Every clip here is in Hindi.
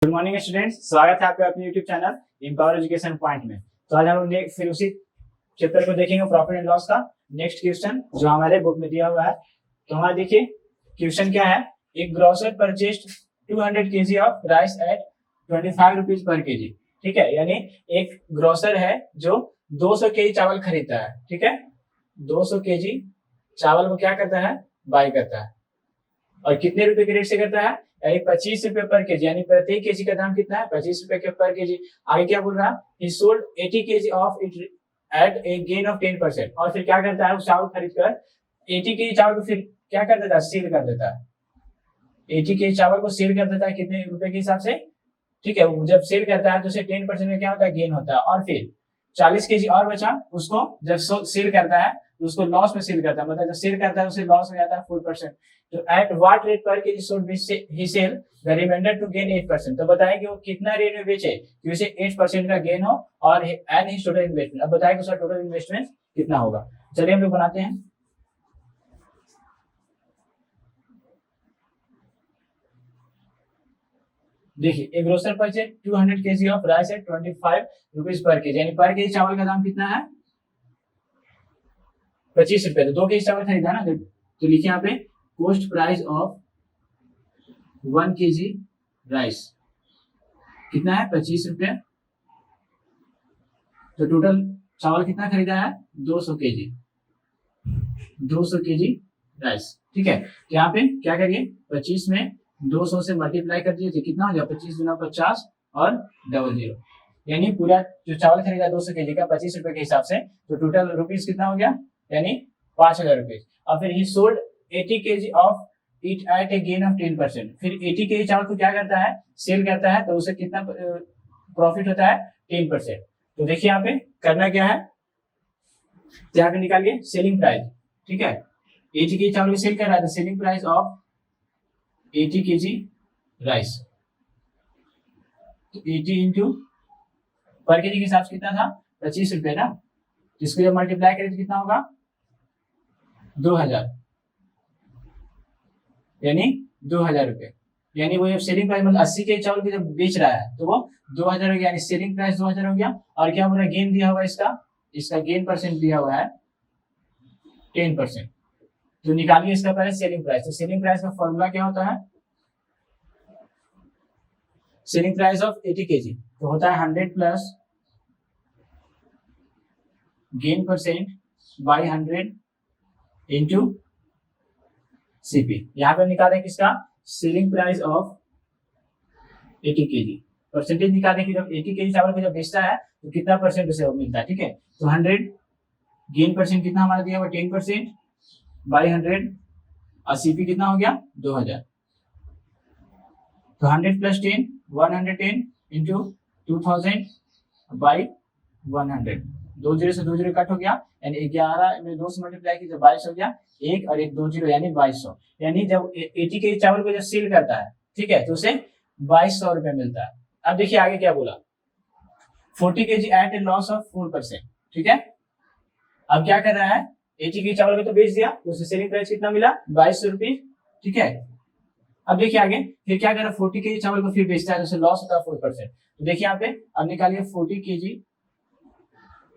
गुड मॉर्निंग स्टूडेंट्स, स्वागत है आपका अपने YouTube channel empower education point में। तो आज हम लोग फिर उसी चैप्टर को देखेंगे, प्रॉफिट एंड लॉस का नेक्स्ट क्वेश्चन जो हमारे बुक में दिया हुआ है। तो हमारा देखिए क्वेश्चन क्या है। एक grocer purchased 200 kg of rice at 25 rupees per KG. ठीक है, यानी एक ग्रोसर है जो 200 kg चावल खरीदता है। ठीक है, 200 kg चावल को क्या करता है, बाय करता है। और कितने रुपए के रेट से करता है, यानी 25 रुपए पर केजी, यानी प्रत्येक केजी का दाम कितना है, 25 रुपए के पर केजी। आगे क्या बोल रहा है, ही sold 80 kg of it at a gain of 10%। और फिर क्या करता है, उस चावल खरीद कर 80 kg चावल को फिर क्या कर देता है, सेल कर देता है। 80 kg चावल को सेल कर देता है कितने रुपए के हिसाब से। ठीक है, जब सेल करता है तो उसे 10% में क्या होता है, गेन होता है। और फिर 40 kg और बचा, उसको जब सेल करता है तो उसको लॉस में सेल करता है, मतलब जब सेल करता है उसे लॉस हो जाता है 4%। तो at what rate per KG should he sell the remainder to gain 8%। तो बताए कि वो कितना रेट में बेचे कि उसे 8% का गेन हो और एंड हिज टोटल इन्वेस्टमेंट। अब बताए कि उसका टोटल इन्वेस्टमेंट कितना होगा। चलिए हम लोग बनाते हैं। देखिए, एक grocer purchase 200 kg of rice at 25 rupees per KG, यानी पर केजी चावल का दाम कितना है, 25 रुपए। तो 2 kg चावल खरीदा ना, तो लिखिए यहाँ पे cost price of 1 kg rice कितना है, 25 रुपए। तो टोटल चावल कितना खरीदा है, 200 kg, 200 kg राइस। ठीक है, तो यहाँ पे क्या करिए, 25 में 200 से मल्टीप्लाई कर दिए तो कितना हो जाए, 25 गुना 50 और डबल जीरो, यानी पूरा जो चावल खरीदा 200 kg का 25 रुपए के हिसाब से, तो टोटल रुपीज कितना हो गया, यानी 5000 रुपीज। और फिर ही sold 80 kg of it at a gain of 10%। फिर 80 kg चावल को क्या करता है, सेल करता है, तो उसे कितना प्रॉफिट होता है, 10%। तो देखिए यहाँ पे करना क्या है, तो यहाँ पे निकालिए सेलिंग प्राइस। ठीक है, 80 kg चावल को सेल कर रहा है, तो selling price of 80 kg rice, तो 80 इंटू पर केजी के हिसाब से कितना था, 25 रुपए ना, जिसको जब मल्टीप्लाई करें तो कितना होगा, 2000, यानी 2000 रुपए। यानी वो जब सेलिंग प्राइस मतलब 80 के चावल को जब बेच रहा है तो वो 2000 हो गया, यानी सेलिंग प्राइस 2000 हो गया। और क्या पूरा गेन दिया हुआ है, इसका गेन परसेंट दिया हुआ है 10%। तो निकालिए इसका पहले सेलिंग प्राइस। तो सेलिंग प्राइस का फॉर्मूला क्या होता है, सेलिंग प्राइस ऑफ 80 kg तो होता है 100 plus gain percent by 100 into CP. यहाँ पे निकालें किसका, selling price of 80 kg, percentage निकालें कि जब 80 kg चावल को जब बेचता है तो कितना परसेंट उसे मिलता है। ठीक है, तो 100 गेन परसेंट कितना हमारा दिया हुआ, 10% बाई 100 और सीपी कितना हो गया, 2000। तो 100 प्लस 10 110 इंटू 2000 बाई 100, 2 जीरो से 2 जीरो कट हो गया, यानी 11 में 2 से मल्टीप्लाई की तो 22 हो गया, एक और एक 2 जीरो यानी 2200। यानी जब 80 kg चावल को जब सेल करता है, ठीक है, तो उसे 2200 रुपए मिलता है। अब देखिए आगे क्या बोला, 40 kg at a loss of 4%। ठीक है, अब क्या कर रहा है, 80 kg चावल को तो बेच दिया, तो उसे सेलिंग प्राइस कितना मिला, 2200 रुपये। ठीक है, अब देखिए आगे फिर क्या कर रहा है, 40 kg चावल को फिर बेचता है तो उसे लॉस होता है 4%। तो देखिए यहाँ पे अब निकालिए 40 kg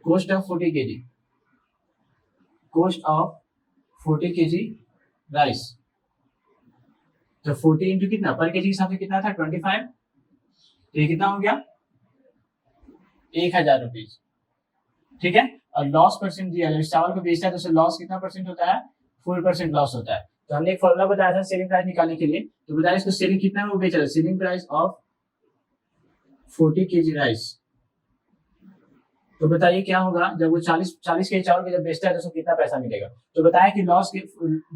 cost of 40 kg, cost of 40 kg rice. तो 40 इंटू कितना, पर केजी के हिसाब से कितना था, 25, तो ये कितना हो गया, 1000 रुपीज। ठीक है, और लॉस परसेंट दिया, जब चावल को बेचता है तो उसे लॉस कितना परसेंट होता है, 4% लॉस होता है। तो हमने एक फॉर्मूला बताया था सेलिंग प्राइस निकालने के लिए, तो बताया इसको सेलिंग कितना में वो बेच रहा है, selling price of 40 kg rice. तो बताइए क्या होगा, जब वो 40 kg चावल को जब बेचता है तो उसको कितना पैसा मिलेगा। तो बताया कि लॉस के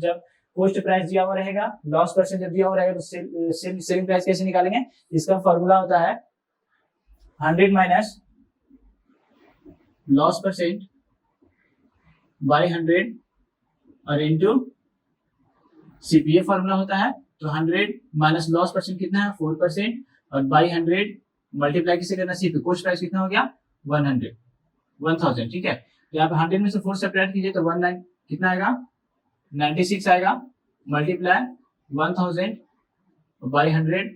जब कॉस्ट प्राइस दिया हुआ रहेगा, लॉस परसेंट जब दिया हुआ रहेगा, तो सेलिंग प्राइस कैसे निकालेंगे, इसका फॉर्मूला होता है 100 माइनस लॉस परसेंट बाई 100 और इंटू सीपीए फॉर्मूला होता है। तो 100 माइनस लॉस परसेंट कितना है, 4% और बाई 100 मल्टीप्लाई किसे करना, सीपी, कॉस्ट प्राइस कितना हो गया, 1000। ठीक है, तो यहाँ पे 100 में से 4 सेपरेट कीजिए तो 19 कितना आएगा, 96 आएगा, मल्टीप्लाई 1000 बाई 100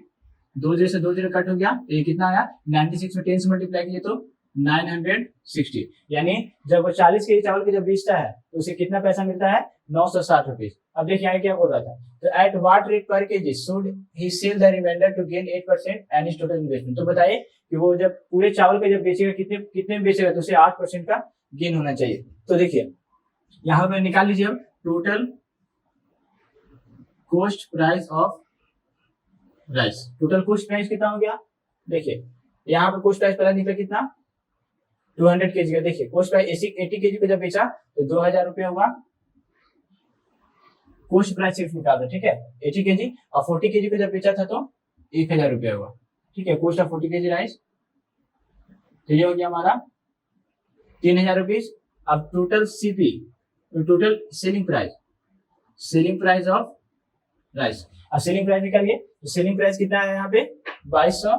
दो जीरो से दो जीरो कट हो गया, तो ये कितना आया 96 में 10 से मल्टीप्लाई किए तो 960। यानी जब वो 40 केजी चावल को जब बेचता है तो उसे कितना पैसा मिलता है 960 रुपीज। अब देखिए आगे क्या बोल रहा था, तो at what rate per KG should he sell the remainder to gain 8% and his total investment. तो बताइए कि वो जब पूरे चावल को जब बेचेगा कितने कितने में बेचेगा, तो उसे 8% का गेन होना चाहिए। तो देखिए यहाँ पे निकाल लीजिए अब total cost price of rice. Total cost price कितना हो गया, देखिए यहाँ पे कॉस्ट प्राइस पहला निकला कितना 200 केजी का। देखिए कॉस्ट प्राइस 80 केजी को जब बेचा तो 2000 रुपया हुआ कॉस्ट प्राइस सिर्फ निकाल दो, ठीक है 80 केजी, और 40 केजी को जब बेचा था तो 1000 रुपया हुआ, ठीक है कॉस्ट ऑफ 40 केजी राइस। तो ये हो गया हमारा 3000 रुपीज। अब total CP, total selling price of rice. अब सेलिंग प्राइस निकालिए, तो सेलिंग प्राइस कितना है यहाँ पे 2200,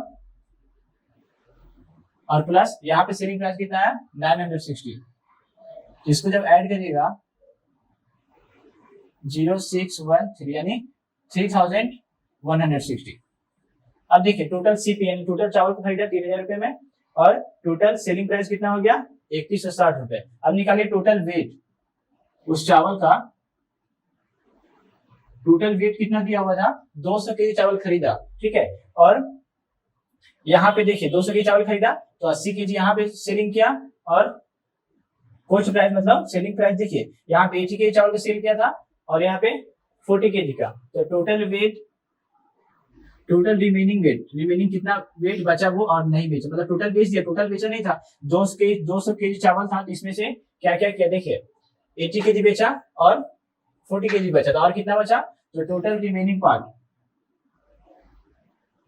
और प्लस यहाँ पे सेलिंग प्राइस कितना है 960। इसको जब ऐड करिएगा 0613 यानी 3160। अब देखिए टोटल सीपी यानी टोटल चावल को खरीदा 3000 रुपए में, और टोटल सेलिंग प्राइस कितना हो गया 3160 रुपए। अब निकालिए टोटल वेट उस चावल का, टोटल वेट कितना दिया हुआ था 200 केजी चावल खरीदा, ठीक है, और यहाँ पे देखिए 200 केजी चावल खरीदा तो 80 केजी यहाँ पे सेलिंग किया, और कॉस्ट प्राइस मतलब सेलिंग प्राइस देखिए यहाँ पे 80 केजी चावल को सेल किया था और यहाँ पे 40 केजी का। तो टोटल वेट, टोटल रिमेनिंग कितना वेट बचा वो और नहीं बेचा, मतलब टोटल बेच दिया, टोटल बेचा नहीं था। 200 केजी चावल था तो इसमें से क्या क्या किया देखिए 80 केजी बेचा और 40 केजी बचा था, और कितना बचा, तो total remaining part,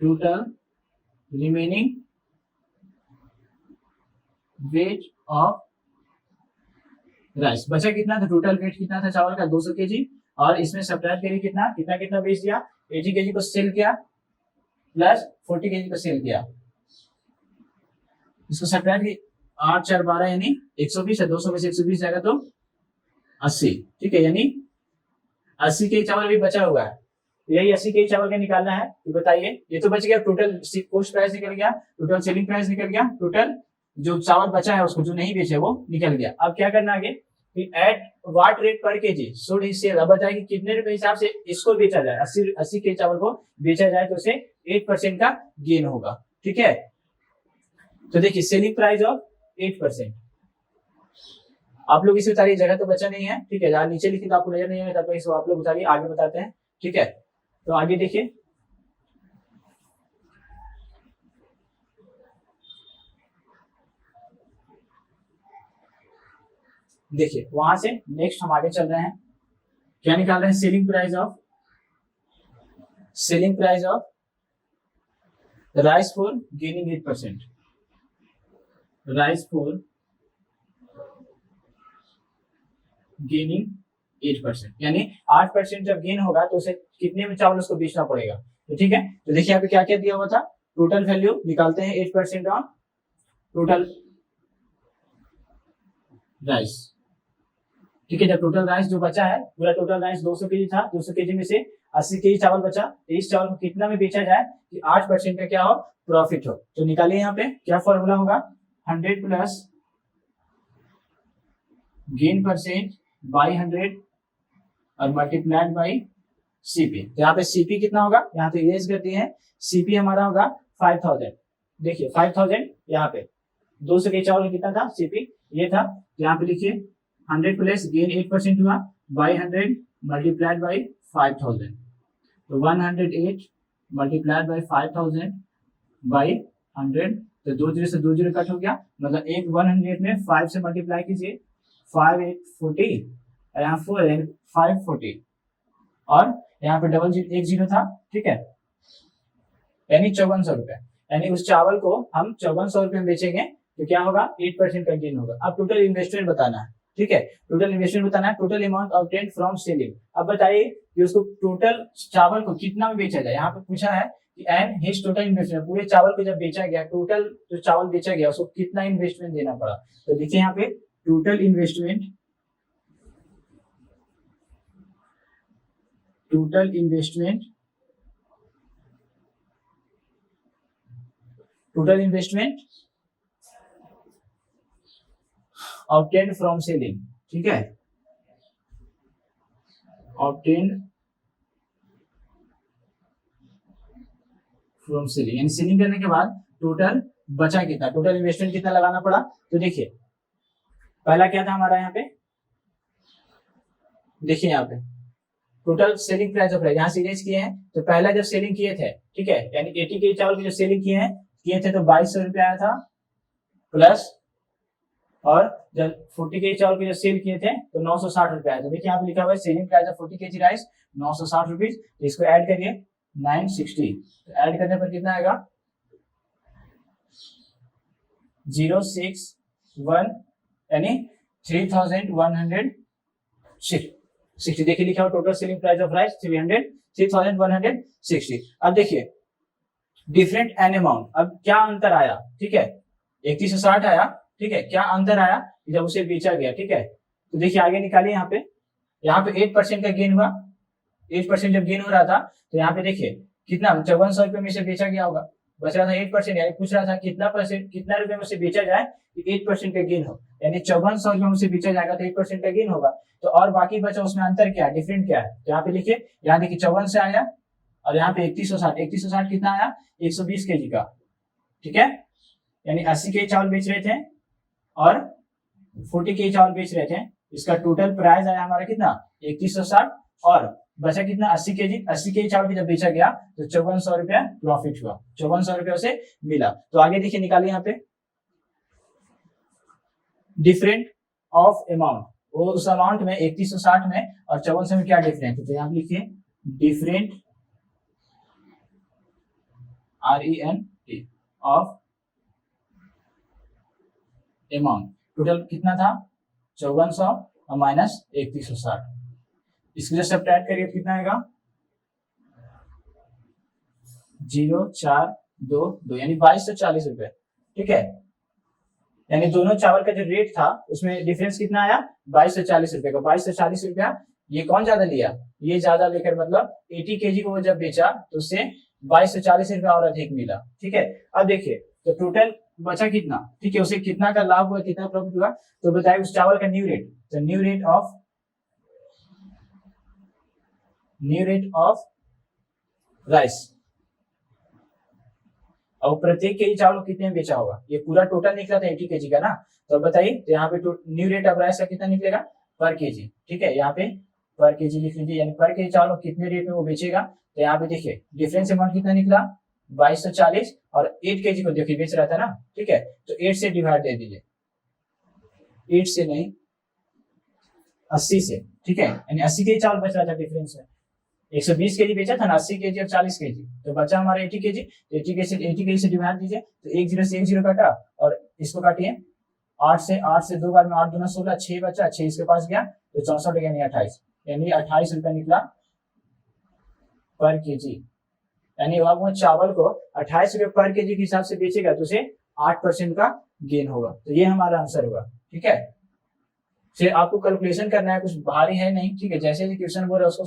total remaining weight of rice बचा कितना था, टोटल वेट कितना था चावल का 200 केजी, और इसमें सब्ट्रैक्ट करिए कितना कितना कितना बेच दिया 80 केजी को सेल किया प्लस 40 केजी को सेल किया, इसको सब्ट्रैक्ट 8 4 12 यानी 120 है, 200 में से 120 जाएगा तो 80, ठीक है, यानी 80 केजी चावल अभी बचा हुआ है, यही 80 केजी चावल का निकालना है। तो बताइए ये तो बच गया, टोटल कॉस्ट प्राइस निकल गया, टोटल सेलिंग प्राइस निकल गया, टोटल जो चावल बचा है उसको जो नहीं बेचे वो निकल गया। अब क्या करना आगे कि at what rate per KG should he cell. अब बताइए कि कितने रुपए हिसाब से इसको बेचा जाए, 80 केजी चावल को बेचा जाए तो उसे 8% का गेन होगा, ठीक है। तो देखिए सेलिंग प्राइस ऑफ 8%। आप लोग इसे उतारिए, जगह तो बचा नहीं है, ठीक है, जहाँ नीचे लिखी तो आपको नजर नहीं आएगा तो इसको आप लोग उतारिए, आगे बताते हैं, ठीक है। तो आगे देखिए देखिए वहां से नेक्स्ट हम आगे चल रहे हैं, क्या निकाल रहे हैं, selling price of rice for gaining 8%, rice for gaining 8%, यानी 8% जब गेन होगा तो उसे कितने में चावल उसको बेचना पड़ेगा। तो ठीक है, तो देखिए यहाँ पे क्या क्या दिया हुआ था, टोटल वैल्यू निकालते हैं 8% ऑन टोटल राइस, ठीक है। जब टोटल राइस जो बचा है, पूरा टोटल राइस 200 केजी था, 200 केजी में से 80 केजी चावल बचा, तो इस चावल को कितना में बेचा जाए कि 8% का क्या हो प्रॉफिट हो। तो निकालिए यहाँ पे क्या फॉर्मूला होगा, 100 प्लस गेन परसेंट बाई 100 और मल्टीप्लाइड बाई सीपी। तो यहाँ पे सीपी कितना होगा, यहाँ पे इरेज करते हैं, सीपी हमारा होगा 5000। देखिए 5000 यहाँ पे 200 केजी चावल कितना था सीपी ये था, यहाँ पे लिखिए 100 प्लस गेन 8% हुआ बाई 100 मल्टीप्लाइड बाई 5000, तो 108 मल्टीप्लाइड बाई 5000 बाई 100, तो 2 जीरो से 2 जीरो कट हो गया, मतलब एक 100 में 5 से मल्टीप्लाई कीजिए 5 8 40, यहाँ 4 540, और यहाँ पे डबल एक जीरो था, ठीक है, यानी 5400 रुपए, यानी उस चावल को हम 5400 रुपए में बेचेंगे तो क्या होगा 8% का गेन होगा। अब टोटल इन्वेस्टमेंट बताना है, ठीक है, टोटल इन्वेस्टमेंट बताना है, total amount obtained from selling. अब बताइए कि उसको टोटल चावल को कितना में बेचा जाए, यहाँ पे पूछा है कि एंड हिज टोटल इन्वेस्टमेंट, पूरे चावल को जब बेचा गया, टोटल जो चावल बेचा गया उसको कितना इन्वेस्टमेंट देना पड़ा। तो देखिए यहाँ पे total investment total investment obtain from selling, ठीक है, ऑब्टेन फ्रॉम सेलिंग, यानी सेलिंग करने के बाद टोटल बचा कितना, टोटल इन्वेस्टमेंट कितना लगाना पड़ा। तो देखिए पहला क्या था हमारा, यहाँ पे देखिए, यहाँ पे total selling price of rice यहाँ से इरेज किए हैं। तो पहला जब सेलिंग किए थे, ठीक है, यानी 80 के चावल की जो सेलिंग किए थे तो 2200 रुपया आया था प्लस, और जब 40 के चावल की जो सेल किए थे तो 960 रुपया आया था। देखिए यहाँ पे लिखा हुआ है सेलिंग प्राइस ऑफ 40 के राइस 960 रुपीज। इसको ऐड करिए 960, तो ऐड करने पर कितना आएगा 061, यानी 3160। देखिए लिखा हुआ total selling price of rice 3160। अब देखिए डिफरेंट एन अमाउंट, अब क्या अंतर आया, ठीक है, 3160 आया, ठीक है, क्या अंतर आया जब उसे बेचा गया, ठीक है। तो देखिए आगे निकालिए, यहाँ पे 8% का गेन हुआ, 8% जब गेन हो रहा था तो यहाँ पे देखिए कितना 5400 रुपये में से बेचा गया होगा, बच रहा था 8%, यानी पूछ रहा था कितना रुपए में से बेचा जाए कि 8% का गेन हो, यानी 5400 रुपये में से बेचा जाएगा तो 8% का गेन होगा। तो और बाकी बचा उसमें अंतर क्या है, डिफरेंट क्या है, तो यहाँ पे लिखिए, यहाँ देखिए 54 से आया और यहाँ पे 3160 कितना आया 120 केजी का, ठीक है, यानी 80 केजी चावल बेच रहे थे और 40 केजी चावल बेच रहे थे। इसका टोटल प्राइस आया हमारा कितना 3160 और बचा कितना 80 केजी चावल की जब बेचा गया तो 5400 रुपया प्रॉफिट हुआ, 5400 रुपया उसे मिला। तो आगे देखिए निकालिए यहाँ पे डिफरेंट ऑफ अमाउंट, वो उस अमाउंट में 3160 में और 5400 में क्या डिफरेंस है, तो यहाँ पे लिखिए different RENT of amount, total कितना था 5400 और माइनस 3160, इसको जब सब्ट्रैक्ट करिए कितना आएगा 0422, यानी 2240 रुपए, ठीक है, यानी दोनों चावल का जो रेट था उसमें डिफरेंस कितना आया 2240 रुपए का। 2240 रुपया ये कौन ज्यादा लिया, ये ज्यादा लेकर, मतलब 80 केजी को वो जब बेचा तो उससे 2240 रुपया और अधिक मिला, ठीक है। अब देखिए तो टोटल बचा कितना, ठीक है, उसे कितना का लाभ हुआ, कितना प्रॉफिट हुआ, तो बताइए उस चावल का न्यू रेट, तो न्यू रेट ऑफ राइस, और प्रत्येक केजी चावल को कितने में बेचा होगा, ये पूरा टोटल निकला था 80 केजी का ना, तो बताइए तो यहाँ पे न्यू रेट ऑफ राइस का कितना निकलेगा पर केजी, ठीक है, यहाँ पे पर केजी लिख लीजिए, यानी पर केजी चावल कितने रेट में वो बेचेगा। तो यहाँ पे देखिए डिफरेंस अमाउंट कितना निकला 2240 और 8 केजी को देखिए बेच रहा था ना, ठीक है, तो 8 से डिवाइड दे दीजिए, 8 से नहीं 80 से, ठीक है, यानी 80 केजी चावल बच रहा था डिफरेंस में, 120 केजी बेचा था ना, 80 केजी और 40 केजी, तो बचा हमारा 80 केजी, तो 80 केजी से डिवाइड दीजिए, तो 10 से 10 काटा और इसको काटिए 8 से 2 बार में 8 दूना 16, 6 बचा, 6 इसके पास गया तो 64 यानी 28, यानी 28 रुपया निकला पर केजी, यानी वो चावल को 28 रुपये पर केजी के हिसाब से बेचेगा तो उसे 8% का गेन होगा। तो ये हमारा आंसर होगा, ठीक है। फिर आपको कैलकुलेशन करना है, कुछ भारी है नहीं, ठीक है, जैसे ही क्वेश्चन बोल रहा है उसको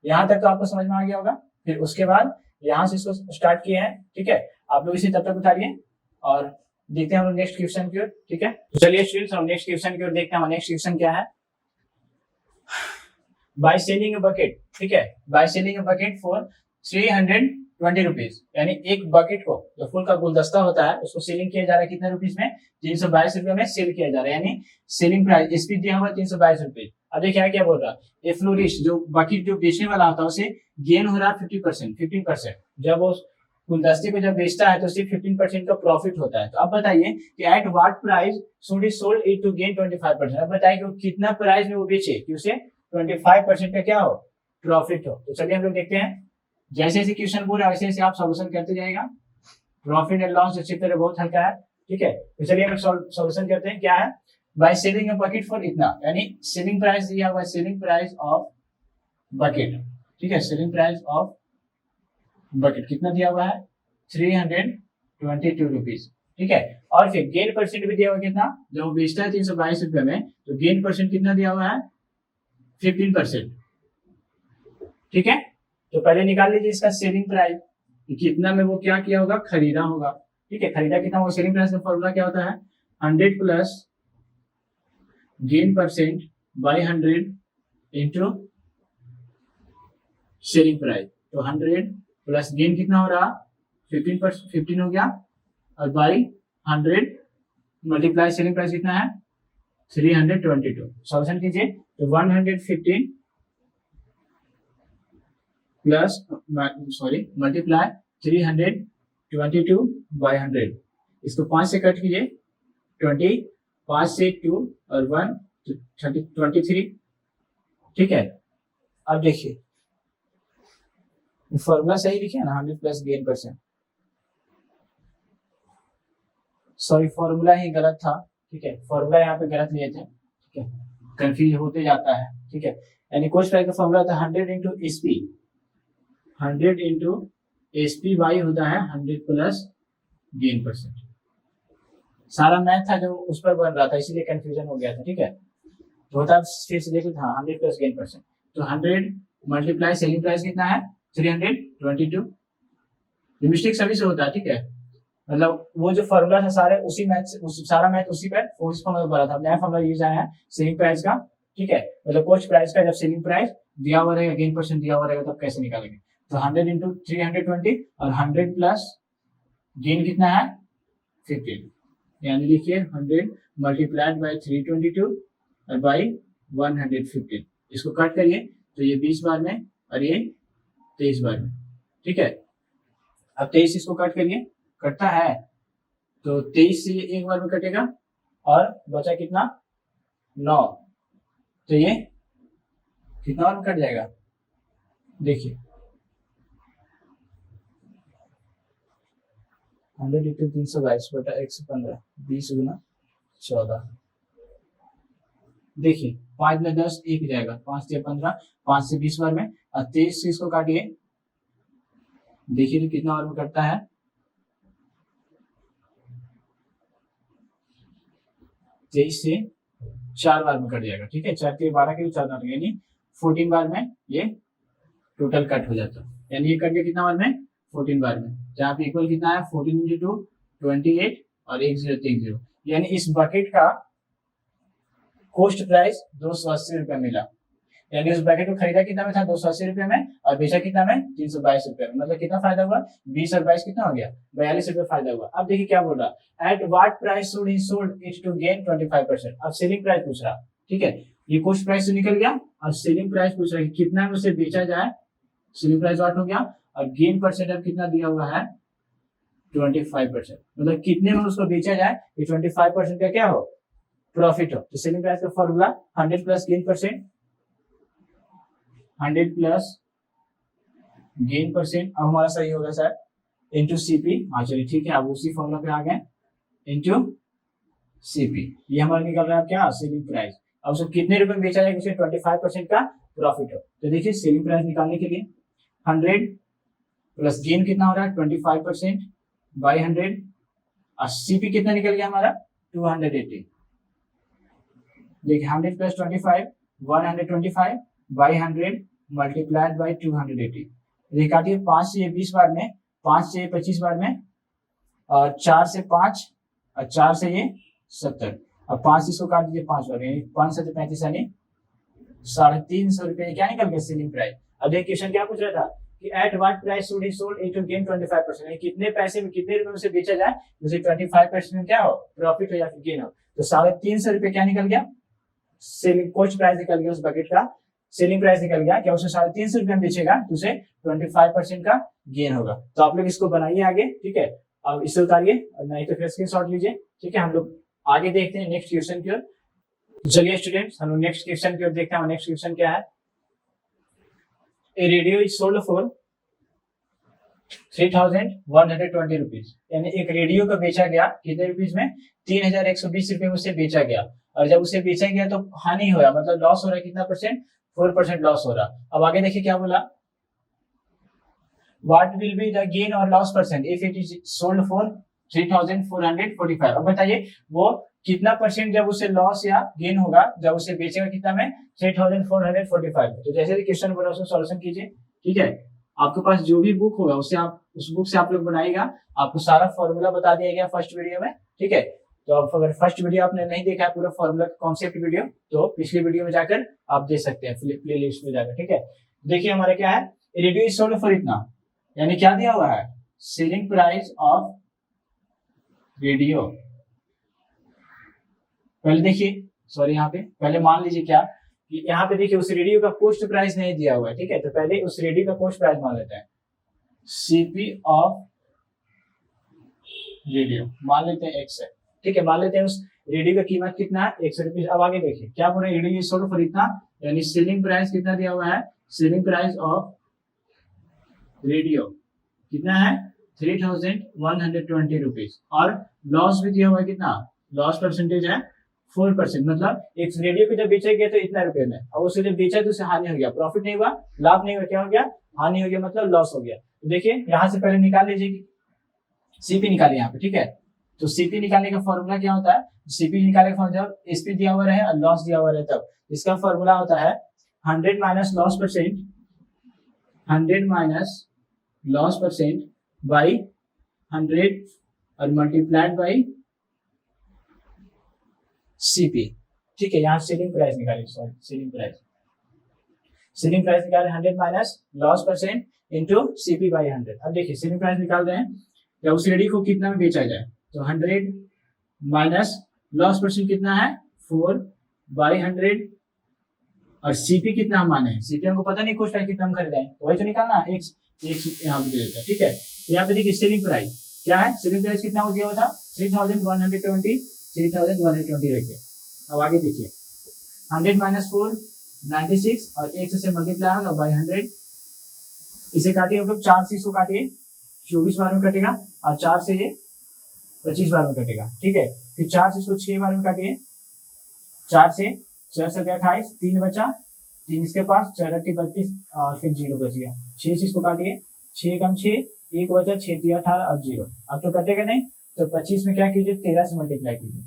यहाँ तक तो आपको समझ में आ गया होगा, फिर उसके बाद यहाँ से इसको स्टार्ट किए हैं, ठीक है, आप लोग इसे तब तक उतारिए और देखते हैं हम लोग नेक्स्ट क्वेश्चन की ओर, ठीक है। तो चलिए स्टूडेंट्स हम नेक्स्ट क्वेश्चन की ओर देखते हैं। नेक्स्ट क्वेश्चन क्या है, बाय सेलिंग अ बकेट, ठीक है, by selling a bucket for 320 rupees, यानी एक बकेट को जो फुल का गुलदस्ता होता है उसको सेलिंग किया जा रहा है कितने रुपीज में 322 रुपए में सेल किया जा रहा है, यानी सेलिंग प्राइस इस पे दिया हुआ 322 रुपए। अब देखिए क्या बोल रहा है, ए फ्लोरिस्ट जो बकेट जो बेचने वाला होता है उसे गेन हो रहा है 15%, जब वो गुलदस्ते को जब बेचता है तो सिर्फ 15% का प्रॉफिट होता है। तो अब बताइए कि at what price should he sold it to gain 25%, अब बताइए कि कितना प्राइस में वो बेचे कि उसे 25% का क्या हो प्रॉफिट हो। तो चलिए हम लोग देखते हैं, जैसे जैसे क्वेश्चन बोल रहा है वैसे वैसे आप सॉल्यूशन करते जाएगा। प्रॉफिट एंड लॉस चैप्टर बहुत हल्का है, ठीक है, तो चलिए हम सॉल्यूशन करते हैं। क्या है, by selling a bucket for इतना, यानी सेलिंग प्राइस दिया हुआ है, सेलिंग प्राइस ऑफ बकेट, ठीक है, सेलिंग प्राइस ऑफ बकेट कितना दिया हुआ है 322 रुपीज, ठीक है, और फिर गेन परसेंट भी दिया हुआ कितना, जब बेचता है 322 रुपए में तो गेन परसेंट कितना दिया हुआ है 15%, ठीक है। तो पहले निकाल लीजिए इसका सेलिंग प्राइस कितना में वो क्या किया होगा खरीदा होगा, ठीक है, खरीदा कितना वो सेलिंग प्राइस का फॉर्मूला क्या होता है, 100 plus gain percent by 100 into selling price. तो 100 प्लस गेन कितना हो रहा, 15 हो गया, और बाई 100 मल्टीप्लाई सेलिंग प्राइस कितना है 322। सॉल्यूशन कीजिए, तो 115 प्लस मल्टीप्लाई 322 बाई 100, इसको 5 से कट कीजिए, 20, 5 से 2 और 1 23। ठीक है, अब देखिए फॉर्मूला सही लिखे ना, 100 plus gain percent, sorry formula ही गलत था। ठीक है, फॉर्मूला यहाँ पे गलत लिए थे। ठीक है, कंफ्यूज होते जाता है। ठीक है, यानी कॉस्ट प्राइस का फॉर्मूला था 100 into SP, 100 into SP Y होता है 100 प्लस गेन परसेंट। सारा मैथ था जो उस पर बन रहा था, इसीलिए कंफ्यूजन हो गया था। ठीक है, तो होता फिर से देख हाँ 100 प्लस गेन परसेंट, तो 100 मल्टीप्लाई सेलिंग प्राइस कितना है 322। मिस्टेक सभी से होता है। ठीक है, मतलब वो जो फॉर्मूला था सारे उसी मैथ सारा मैथ उसी पे उस फॉर्मूला पर था। नया फॉर्मूला यूज आया है सेलिंग प्राइस का। ठीक है, मतलब कॉस्ट प्राइस का जब सेलिंग प्राइस दिया हुआ रहेगा, गेन परसेंट दिया हुआ रहेगा, तब कैसे निकालेंगे। तो 100 इंटू 320 और 100 प्लस गेन कितना है 15, यानी लिखिए 100 मल्टीप्लाइड बाई 322 और बाई 115। इसको कट करिए तो ये 20 बार में और ये 23 बार में। ठीक है, अब 23 इसको कट करिए, कटता है तो 23 से एक बार में कटेगा और बचा कितना 9, तो ये कितना बार में कट जाएगा देखिए 100 इंटू 322 बटा 115, 20 गुना 14। देखिए 5 में 10 एक जाएगा, 5 से 15, 5 से 20 बार में, और 23 से इसको काटिए, देखिए तो कितना बार में कटता है 23 से 4 बार में कट जाएगा। ठीक है, 4 के 12 के 4 बार, यानी 14 बार में ये टोटल कट हो जाता है। यानी ये कट गया कितना बार में 14 बार में, जहाँ पे इक्वल कितना है 14 इंटू 2 28 और 1010, यानी इस बकेट का कॉस्ट प्राइस 280 रुपये मिला। यानी उस बकेट को खरीदा कितना में था 280 रुपये में, और बेचा कितना में 322 रुपये में। मतलब कितना फायदा हुआ 20 और 22 कितना हो गया 42 रुपये फायदा हुआ। अब देखिए क्या बोल रहा, at what price should he sold it to gain 25%। अब सेलिंग प्राइस पूछ रहा। ठीक है, ये कॉस्ट प्राइस से निकल गया और सेलिंग प्राइस पूछ रहा है कितना में उसे बेचा जाए। सेलिंग प्राइस व्हाट हो गया, और गेन परसेंट अब कितना दिया हुआ है 25%, मतलब कितने में उसको बेचा जाए, ये 25% का क्या हो प्रॉफिट हो। तो सेलिंग प्राइस का formula 100 plus gain percent, 100 plus gain percent, अब हमारा सही होगा सर इंटू सीपी। हाँ चलिए ठीक है, अब उसी फॉर्मूला पे आ गए, इंटू सीपी। ये हमारा निकल रहा है क्या सेलिंग प्राइस। अब उसको कितने रुपए में बेचा जाएगा, उसे 25% का प्रॉफिट हो। तो देखिए सेलिंग प्राइस निकालने के लिए 100 प्लस गेन कितना हो रहा है 25% बाई 100, और सीपी कितना निकल गया हमारा 280। देखिए 100 प्लस 25 125 बाई 100 मल्टीप्लाइड बाई 280। ये काटिए 5 से 20 बार में, 5 से 25 बार में, और 4 से 5 और 4 से ये 70, और 5 इसको काट दीजिए 5 बार, 5 से 35 यानी 350 रुपये क्या निकल गया सेलिंग प्राइस। अब देखिए क्वेश्चन क्या पूछ रहा था कि at what price should he sold it to gain 25%, कितने पैसे में कितने रुपए में से बेचा जाए उसे 25% क्या हो प्रॉफिट हो या फिर गेन हो। तो 350 रुपये क्या निकल गया सेलिंग कॉस्ट प्राइस निकल गया, उस बकेट का सेलिंग प्राइस निकल गया। क्या उसे 350 रुपये में बेचेगा तो उसे 25% का गेन होगा। तो आप लोग इसको बनाइए आगे। ठीक है, अब इसे उतारिए और नहीं तो फिर स्क्रीनशॉट लीजिए। ठीक है, हम लोग आगे देखते हैं नेक्स्ट क्वेश्चन की ओर। चलिए स्टूडेंट्स हम लोग नेक्स्ट क्वेश्चन की ओर देखते हैं। नेक्स्ट क्वेश्चन क्या है, a radio is sold for 3120 rupees, यानी एक रेडियो को बेचा गया कितने रुपीज में 3120 रुपए में उसे बेचा गया, और जब उसे बेचा गया तो हानि हो रहा, मतलब लॉस हो रहा है कितना परसेंट 4% लॉस हो रहा। अब आगे देखिए क्या बोला, what will be the gain और loss percent if it is sold for 3445। अब बताइए वो कितना परसेंट जब उसे लॉस या गेन होगा जब उसे बेचेगा कितना में 3445। तो जैसे क्वेश्चन बोला उसको सॉल्यूशन कीजिए। ठीक है, आपके पास जो भी बुक होगा उससे आप उस बुक से आप लोग बनाइएगा, आपको सारा फॉर्मूला बता दिया गया फर्स्ट वीडियो में, ठीक है। तो आप अगर फर्स्ट वीडियो आपने नहीं देखा है पूरा फॉर्मूला कॉन्सेप्ट वीडियो, तो पिछली वीडियो में जाकर आप देख सकते हैं प्ले लिस्ट में जाकर, ठीक है। देखिए हमारा क्या है, रेडियो इज सोल्ड फॉर इतना, यानी क्या दिया हुआ है, सेलिंग प्राइस ऑफ रेडियो। पहले देखिए, सॉरी यहाँ पे पहले मान लीजिए क्या कि यहाँ पे देखिए उस रेडियो का कॉस्ट प्राइस नहीं दिया हुआ है, ठीक है। तो पहले उस रेडियो का कॉस्ट प्राइस मान लेते हैं, सीपी ऑफ रेडियो मान लेते हैं एक्स है, ठीक है। मान लेते हैं उस रेडियो का कीमत कितना है, 100 रुपीज। अब आगे देखिए क्या बोल रहे हैं, रेडियो इज सोल्ड फॉर इतना, यानी सेलिंग प्राइस कितना दिया हुआ है, सेलिंग प्राइस ऑफ रेडियो कितना है, 3120 रुपीज। और लॉस भी दिया हुआ है कितना, लॉस परसेंटेज है 4%, मतलब एक रेडियो को जब बेचा गया तो इतना रुपए में, और उसे जब बेचा तो उसे हानि हो गया, प्रॉफिट नहीं हुआ, लाभ नहीं हुआ, क्या हो गया, हानि हो गया, मतलब लॉस हो गया। तो देखिए यहाँ से पहले निकाल लीजिए, सीपी निकालिए यहाँ पे, ठीक है। तो सीपी निकालने का फॉर्मूला क्या होता है, सीपी निकालने का फॉर्मूला, जब एसपी दिया हुआ रहे और लॉस दिया हुआ रहे तब इसका फॉर्मूला होता है 100 minus loss percent, 100 minus loss percent by 100 और मल्टीप्लाइड बाई सीपी, ठीक है। यहाँ सेलिंग प्राइस निकालिए, सॉरी सेलिंग प्राइस निकाले 100 minus loss percent into CP by 100। अब देखिए सेलिंग प्राइस निकाल रहे हैं, या उस रेडी को कितना में बेचा जाए, तो 100 माइनस लॉस परसेंट कितना है 4 बाई 100, और सीपी कितना हम माने, सीपी हमको पता नहीं कुछ टाइम कितना हम खरीदा है, वही तो निकालना, एक्स यहाँ पे दे देता है, ठीक है। तो यहाँ पे देखिए सेलिंग प्राइस क्या है, सेलिंग प्राइस कितना हो गया था 3120 रखिए। अब आगे देखिए 100 माइनस 4 96, और एक से मल्टीप्लाई होगा बाई 100, इसे काटिए हम लोग 4 से इसको काटिए 24 बार में कटेगा, और 4 से ये 25 बार में कटेगा, ठीक है। फिर 4 से इसको 6 बार में काटिए, 4 से 4 से 28, 3 बचा, 3 इसके पास, 4 32 और फिर 0 बच गया, 6 से इसको काटिए, 6 कम 6 1 बचा, 6 3 18 और 0, अब तो कटेगा नहीं, तो 25 में क्या कीजिए 13 से मल्टीप्लाई कीजिए,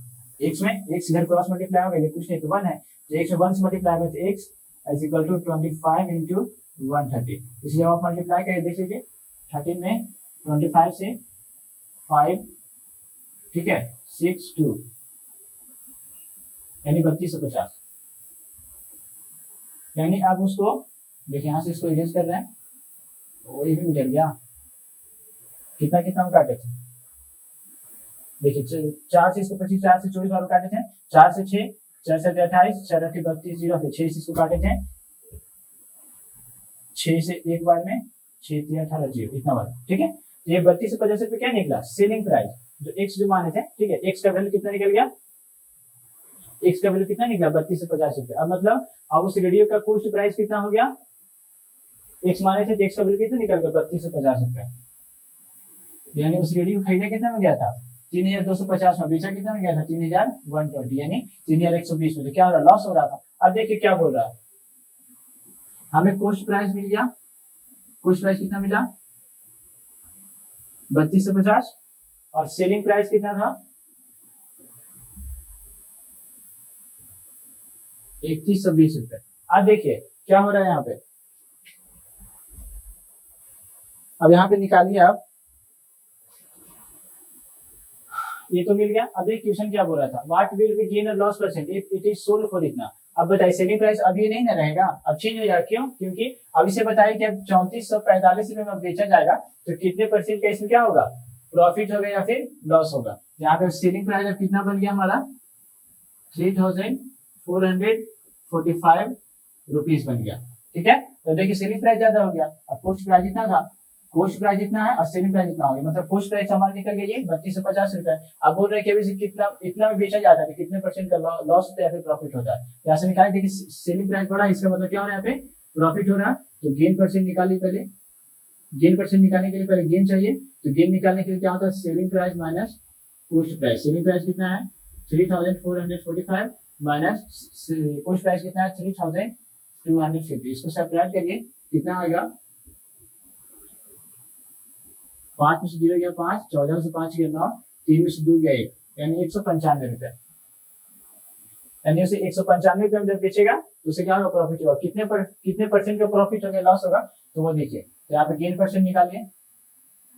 x में x इधर क्रॉस मल्टीप्लाई हो गया, ये कुछ नहीं तो 1 है, तो x में 1 से मल्टीप्लाई होगा तो x is equal to 25 into 130, इसलिए आप मल्टीप्लाई करके देख लीजिए 13 में 25 से 5, ठीक है 6 2, यानी 3250, यानी आप उसको देखिए यहाँ से इसको इरेज कर रहे हैं, वो ये भी मिल गया, कितना कितना हम काटे थे, देखिए 4 से इसको 25, 4 से 24 बार काटे थे, 4 से 6, 4 से 28, 4 से 32 0, फिर 6 से इसको काटे थे, 6 से एक बार में 6 3 18 0, इतना बार, ठीक है। तो ये 3250 रुपये क्या निकला, सेलिंग प्राइस, जो एक्स जो माने थे, ठीक है। एक्स का वैल्यू कितना निकल गया, एक्स का वैल्यू कितना निकला 3250 रुपये। अब मतलब अब उस रेडियो का कॉस्ट प्राइस कितना हो गया, एक्स माने थे, एक्स का वैल्यू कितना निकल गया 3250 रुपये, यानी उस रेडियो खरीदा कितना में गया था 3250 में, बेचा कितना में गया था 3120, यानी 3120 में, तो क्या हो रहा, लॉस हो रहा था। अब देखिए क्या बोल रहा है, हमें कॉस्ट प्राइस मिल गया, कॉस्ट प्राइस कितना मिला 3250, और सेलिंग प्राइस कितना था 3120 रुपए। अब देखिए क्या हो रहा है यहाँ पे, अब यहाँ पे निकालिए आप, ये तो मिल गया। अब एक क्वेश्चन क्या बोल रहा था, व्हाट विल बी गेन और loss percent if it is sold for इतना। अब बताइए सेलिंग प्राइस अब ये नहीं ना रहेगा, अब चेंज हो जाएगा, क्यों, क्योंकि अब इसे बताइए कि अब 3445 रुपए में बेचा जाएगा तो कितने परसेंट का इसमें क्या होगा, प्रॉफिट होगा या फिर लॉस होगा। यहाँ पे सेलिंग प्राइस अब कितना बन गया हमारा 3445 रुपीज बन गया, ठीक है। तो देखिए सेलिंग प्राइस ज्यादा हो गया, अब कॉस्ट प्राइस इतना था, कॉस्ट प्राइस इतना है और सेलिंग प्राइस इतना हो गया, मतलब कॉस्ट प्राइस हमारा निकल गया ये 3250 रुपए। अब बोल रहे हैं कि कितना इतना में बेचा जाता है, कितने परसेंट का लॉस होता है या फिर प्रॉफिट होता है। यहाँ से निकाले, देखिए सेलिंग प्राइस बढ़ा, इसका मतलब क्या हो रहा है, यहाँ पे प्रॉफिट हो रहा है, तो गेन परसेंट निकालिए पहले, गेन परसेंट निकालने के लिए पहले गेन चाहिए, तो गेन निकालने के लिए क्या होता है, selling price minus cost price. Selling price कितना है 3445 माइनस कॉस्ट प्राइस कितना है 3250, इसको सब्ट्रैक्ट करिए कितना आएगा, 5 में से 0 गया 5, 14 से 5 गया 9, 3 में से 2 गया 1, यानी 195 रुपए, यानी उसे 195 रुपए में जब बेचेगा तो उसे क्या होगा, प्रॉफिट होगा। कितने परसेंट का प्रॉफिट होगा, लॉस होगा, तो वो देखिए तो यहाँ पे गेन परसेंट निकालिए।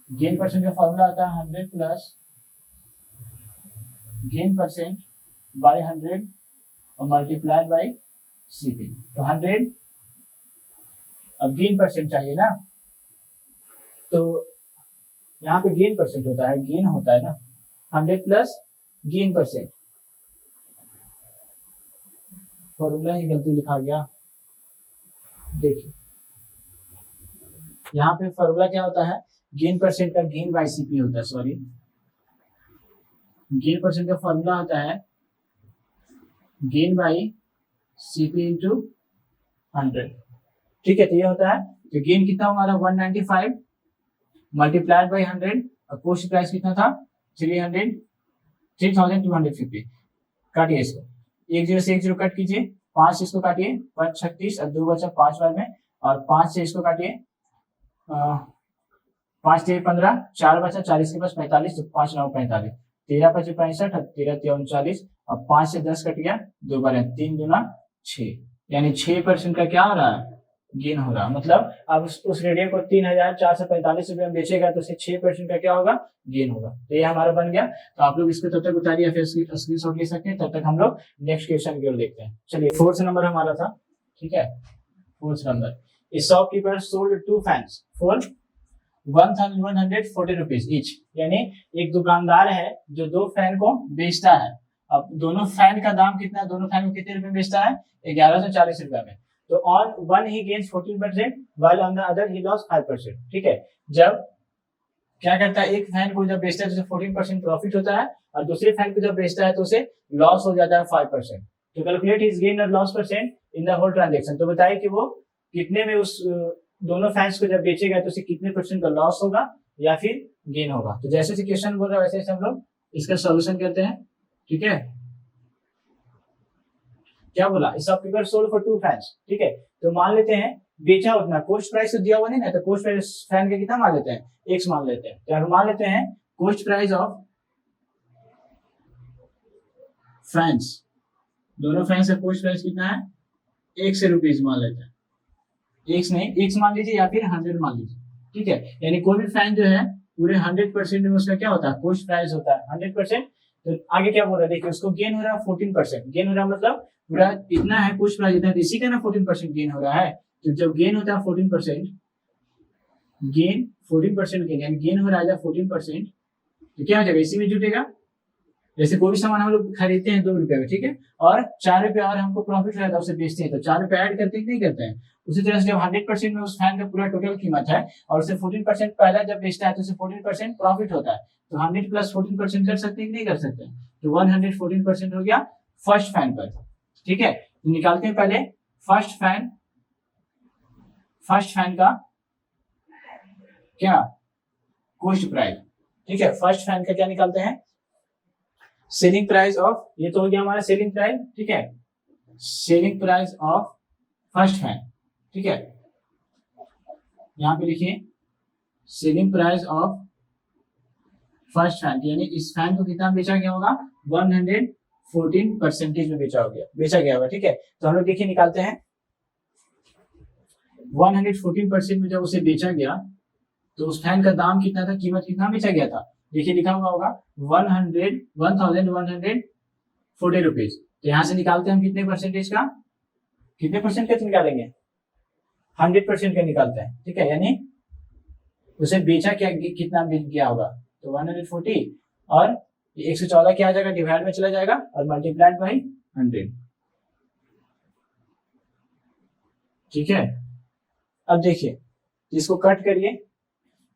गेन परसेंट का फॉर्मूला आता है 100 प्लस गेन परसेंट बाय 100 और मल्टीप्लाइड बाय सीपी। तो 100, अब गेन परसेंट चाहिए ना, तो यहाँ पे गेन परसेंट होता है, गेन होता है ना, 100 प्लस गेन परसेंट। फॉर्मूला ही गलती लिखा गया, देखिए यहाँ पे फॉर्मूला क्या होता है, गेन परसेंट का गेन बाय सीपी होता है, सॉरी गेन परसेंट का फॉर्मूला होता है गेन बाय सीपी इंटू 100। ठीक है, तो ये होता है, तो गेन कितना हमारा 195 मल्टीप्लाइड बाय 100 और पोस्ट प्राइस कितना था 3250। काटिए इसको, 10 से 10 कट कीजिए, 5 से इसको काटिए, 5 36 और 2 बचा 5 बार में, और 5 से इसको काटिए, 5 से 15, 4 बचा, 40 के पास 45, तो 5 9 45, 13 5 65 और 13 3 39, अब 5 से 10 कट गया, 2 बार 3 दूना 6, यानी 6% का क्या हो रहा है, गेन हो रहा है। मतलब अब उस रेडियो को 3445 रुपए में बेचेगा तो उसे 6% का क्या होगा, गेन होगा। तो ये हमारा बन गया। तो आप लोग इसको तब तक उतारिए या फिर स्क्रीनशॉट ले सकते हैं, तब तक हम लोग नेक्स्ट क्वेश्चन की ओर देखते हैं। चलिए 4th नंबर हमारा था, ठीक है 4th number, A shopkeeper sold 2 fans for 1140 rupees each, यानी एक दुकानदार है जो 2 फैन को बेचता है। अब दोनों फैन का दाम कितना, दोनों फैन को कितने रुपए में बेचता है, 1140 रुपए में। तो on one he gains 14% while on the other he lost 5%। ठीक है, जब क्या करता है, एक फैन को जब बेचता है तो उसे 14% प्रॉफिट होता है, और दूसरे फैन को जब बेचता है तो उसे लॉस हो जाता है 5%। तो कैलकुलेट हिज गेन और loss percent in the whole transaction. तो बताइए कि वो कितने में उस दोनों फैंस को जब बेचेगा तो उसे कितने % का लॉस होगा या फिर गेन होगा। तो जैसे से क्वेश्चन बोल रहा है वैसे हम लोग इसका सॉल्यूशन करते हैं। ठीक है, क्या बोला, शॉपकीपर सोल्ड फॉर 2 फैंस। ठीक है, तो मान लेते हैं बेचा उतना, कॉस्ट प्राइस तो दिया हुआ नहीं ना, तो कॉस्ट प्राइस फैन का कितना मान लेते हैं, X मान लेते हैं। तो मान लेते हैं कॉस्ट प्राइस ऑफ फैंस, दोनों फैंस का कॉस्ट प्राइस कितना है, X रुपीज मान लेते हैं। X नहीं, X मान लीजिए या फिर 100 मान लीजिए। ठीक है, यानी कोई भी फैन जो है पूरे 100% में उसका क्या होता है, कॉस्ट प्राइस होता है 100%। तो आगे क्या बोल रहा है, देखिए उसको गेन हो रहा है 14%। गेन हो रहा है मतलब पूरा इतना है कॉस्ट प्राइस इतना, इसी का ना 14% गेन हो रहा है। तो जब गेन होता है 14%, गेन 14% गेन, यानी गेन हो रहा है 14%, तो क्या हो जाएगा, इसी में जुटेगा। जैसे कोई भी सामान हम लोग खरीदते हैं 2 रुपए में, ठीक है, और 4 रुपए और हमको प्रॉफिट रहता है उसे बेचते हैं, तो 4 रुपए ऐड करते हैं नहीं करते हैं। उसी तरह से जब 100% में उस फैन का पूरा टोटल कीमत है और उसे 14% पहला जब बेचता है तो उसे 14% प्रॉफिट होता है, तो 100 प्लस 14% कर सकते हैं कि नहीं कर सकते हैं। तो 114% हो गया फर्स्ट फैन पर। ठीक है, तो निकालते हैं पहले फर्स्ट फैन का क्या कॉस्ट प्राइस। ठीक है, फर्स्ट फैन का क्या निकालते हैं, सेलिंग प्राइस ऑफ, ये तो हो गया हमारा सेलिंग प्राइस। ठीक है, selling price of first fan. ठीक है, यहां पे लिखिए selling price of first fan, यानी इस फैन को कितना बेचा गया होगा, 114% में बेचा गया होगा। ठीक है, तो हम लोग देखिए निकालते हैं 114% में जब उसे बेचा गया तो उस फैन का दाम कितना था, कीमत कितना बेचा गया था, देखिए लिखा हुआ होगा 1140 रुपीज। तो यहां से निकालते हैं हम कितने परसेंटेज का, कितने परसेंट का निकालेंगे, 100% का निकालते हैं। ठीक है, यानी उसे बेचा क्या कितना बिक गया होगा, तो 140 और 114 क्या आ जाएगा, डिवाइड में चला जाएगा और मल्टीप्लाइड बाई 100। ठीक है, अब देखिए इसको कट करिए,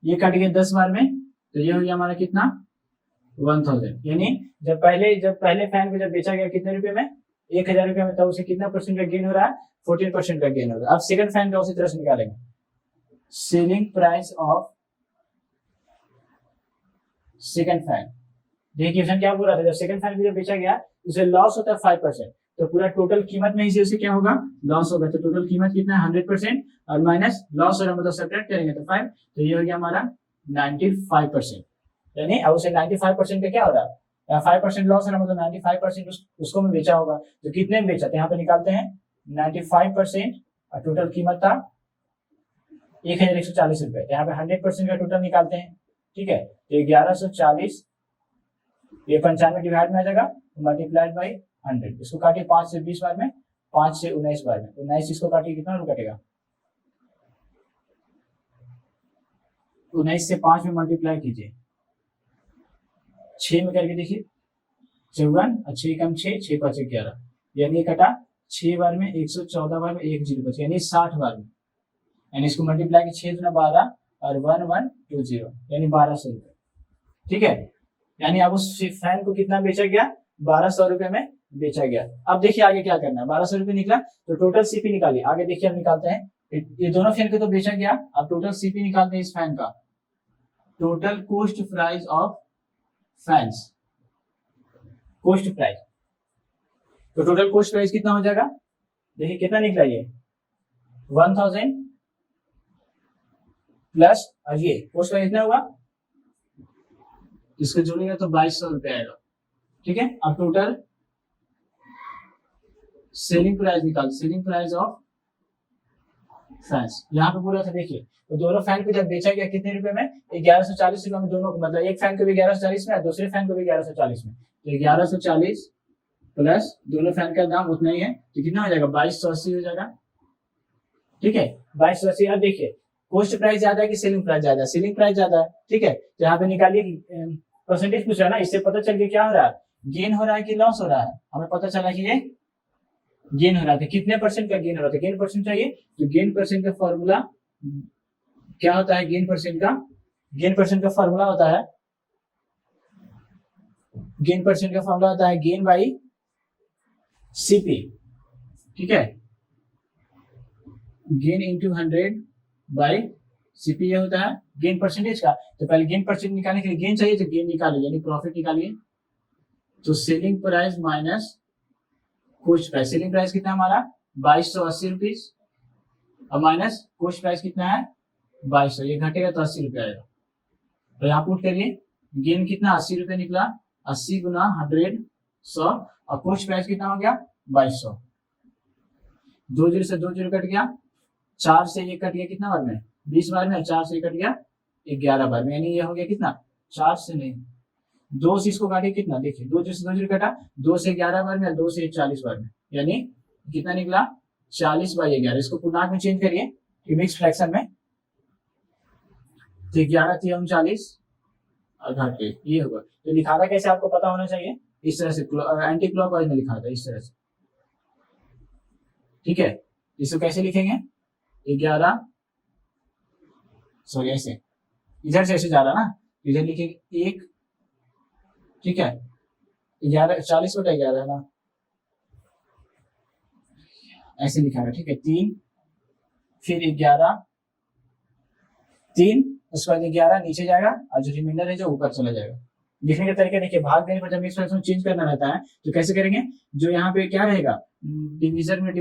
ये कट गया 10 बार में, तो ये हो गया हमारा कितना 1000। यानी जब पहले फैन को जब बेचा गया कितने रुपए में, 1000 रुपए में, तब उसे कितना परसेंट का गेन हो रहा है, 14% का गेन हो रहा है। अब सेकंड फैन का उसी तरह से निकालेंगे, selling price of second fan. देखिए क्वेश्चन क्या बोल रहा था, जब सेकंड फैन को जब बेचा गया उसे लॉस होता है 5%, तो पूरा टोटल कीमत में से उसे क्या होगा, लॉस होगा। तो टोटल कीमत कितना है 100% और माइनस लॉस हो रहा है, मतलब सब्ट्रैक्ट करेंगे तो 5, तो ये हो गया हमारा 95%। यानी अब उसे 95% का क्या हो रहा है, 5% लॉस हो रहा है, मतलब 95% उसको में बेचा होगा। तो कितने में बेचा, तो यहाँ पे निकालते हैं 95% और टोटल कीमत था 1140 रुपए। यहाँ पे 100% का टोटल निकालते हैं, ठीक है। तो 1140 ये 95 डिवाइड में आ जाएगा, मल्टीप्लाइड बाई 100। इसको काटिए 5 से 20 बार में, 5 से 19 बार में, 19 इसको काटिए कितना रुपए कटेगा, 19 से 5 में मल्टीप्लाई कीजिए, 6 में करके देखिए, 54 और 6 कम 6, 6 5 11, यानी कटा 6 बार में, 114 बार में, 1 जीरो बचा, यानी 60 बार में, यानी इसको मल्टीप्लाई की 6 दुना 12 और 1120, यानी 1200 रुपए, ठीक है। यानी अब उस फैन को कितना बेचा गया, 1200 रुपए में बेचा गया। अब देखिए आगे क्या करना है, 1200 रुपए निकला तो टोटल सीपी निकालिए। आगे देखिए हम निकालते हैं, ये दोनों फैन को तो बेचा गया, अब टोटल सीपी निकालते हैं इस फैन का, total cost price of fans, cost price. तो टोटल कॉस्ट प्राइस कितना हो जाएगा, देखिए कितना निकला ये 1000 प्लस, और ये कॉस्ट प्राइस कितना होगा, इसको जोड़ेगा तो 2200 रुपए आएगा, ठीक है। अब टोटल सेलिंग प्राइस निकाल, सेलिंग प्राइस ऑफ फैंस, यहाँ पे पूरा था देखिए। तो दोनों फैन को जब बेचा गया कितने रुपए में, 1140 रुपए में दोनों को, मतलब एक फैन को भी 1140 में और दूसरे फैन को भी 1140 में। तो 1140 प्लस दोनों फैन का दाम उतना ही है, तो कितना हो जाएगा 2280 हो जाएगा, ठीक है 2280। अब देखिए कॉस्ट प्राइस ज्यादा है कि सेलिंग प्राइस ज्यादा है, सेलिंग प्राइस ज्यादा है, ठीक है। तो यहाँ पे निकालिए, परसेंटेज पूछ रहा है ना, इससे पता चल के क्या हो रहा है, गेन हो रहा है कि लॉस हो रहा है। हमें पता चला कि ये गेन हो रहा था, कितने परसेंट का गेन हो रहा था, गेन परसेंट चाहिए। तो गेन परसेंट का फॉर्मूला क्या होता है, गेन परसेंट का फॉर्मूला होता है, गेन परसेंट का फॉर्मूला होता है गेन बाई सीपी, ठीक है, गेन इंटू 100 बाई सीपी ये होता है गेन परसेंटेज का। तो पहले गेन परसेंट निकालने के लिए गेन चाहिए, तो गेन निकालिए, यानी प्रॉफिट निकालिए। तो selling price minus cost price, selling price कितना हमारा 2280 रुपीज, और माइनस कॉस्ट प्राइस कितना है 2200, ये घटेगा तो 80 रुपये आएगा। तो यहाँ पुट करिए, गेन कितना 80 रुपये निकला, 80 गुना 100 100, और कॉस्ट प्राइस कितना हो गया 2200, 2 जीरो से 2 जीरो कट गया, 4 से 1 कट गया कितना बार में 20 बार में, 4 से 1 कट गया 11 बार में, यानी ये हो गया कितना 4 से नहीं 2 से इसको काटिए कितना, देखिए 2 से 2 जीरो कटा, 2 से 11 बार में, 2 से 40 बार में, यानी कितना निकला 40/11। इसको पूर्णांक में चेंज करिए मिक्स फ्रैक्शन में, तो 11 3 39 और घाटे ये होगा। तो लिखा था कैसे आपको पता होना चाहिए, इस तरह से एंटी क्लॉकवाइज में लिखा था इस तरह से, ठीक है। इसको कैसे लिखेंगे 11 सॉरी ऐसे, इधर से ऐसे जा रहा ना, इधर लिखेंगे 1, ठीक है 11 40/11 है ना, ऐसे लिखा है, ठीक है 3 फिर 11 3, उसके बाद 11 नीचे जाएगा और जो रिमाइंडर है जो ऊपर चला जाएगा। लिखने का तरीका देखिए, भाग देने पर जब मिक्स फ्रैक्शन चेंज करना रहता है तो कैसे करेंगे, जो यहाँ पे क्या रहेगा डिवीजन में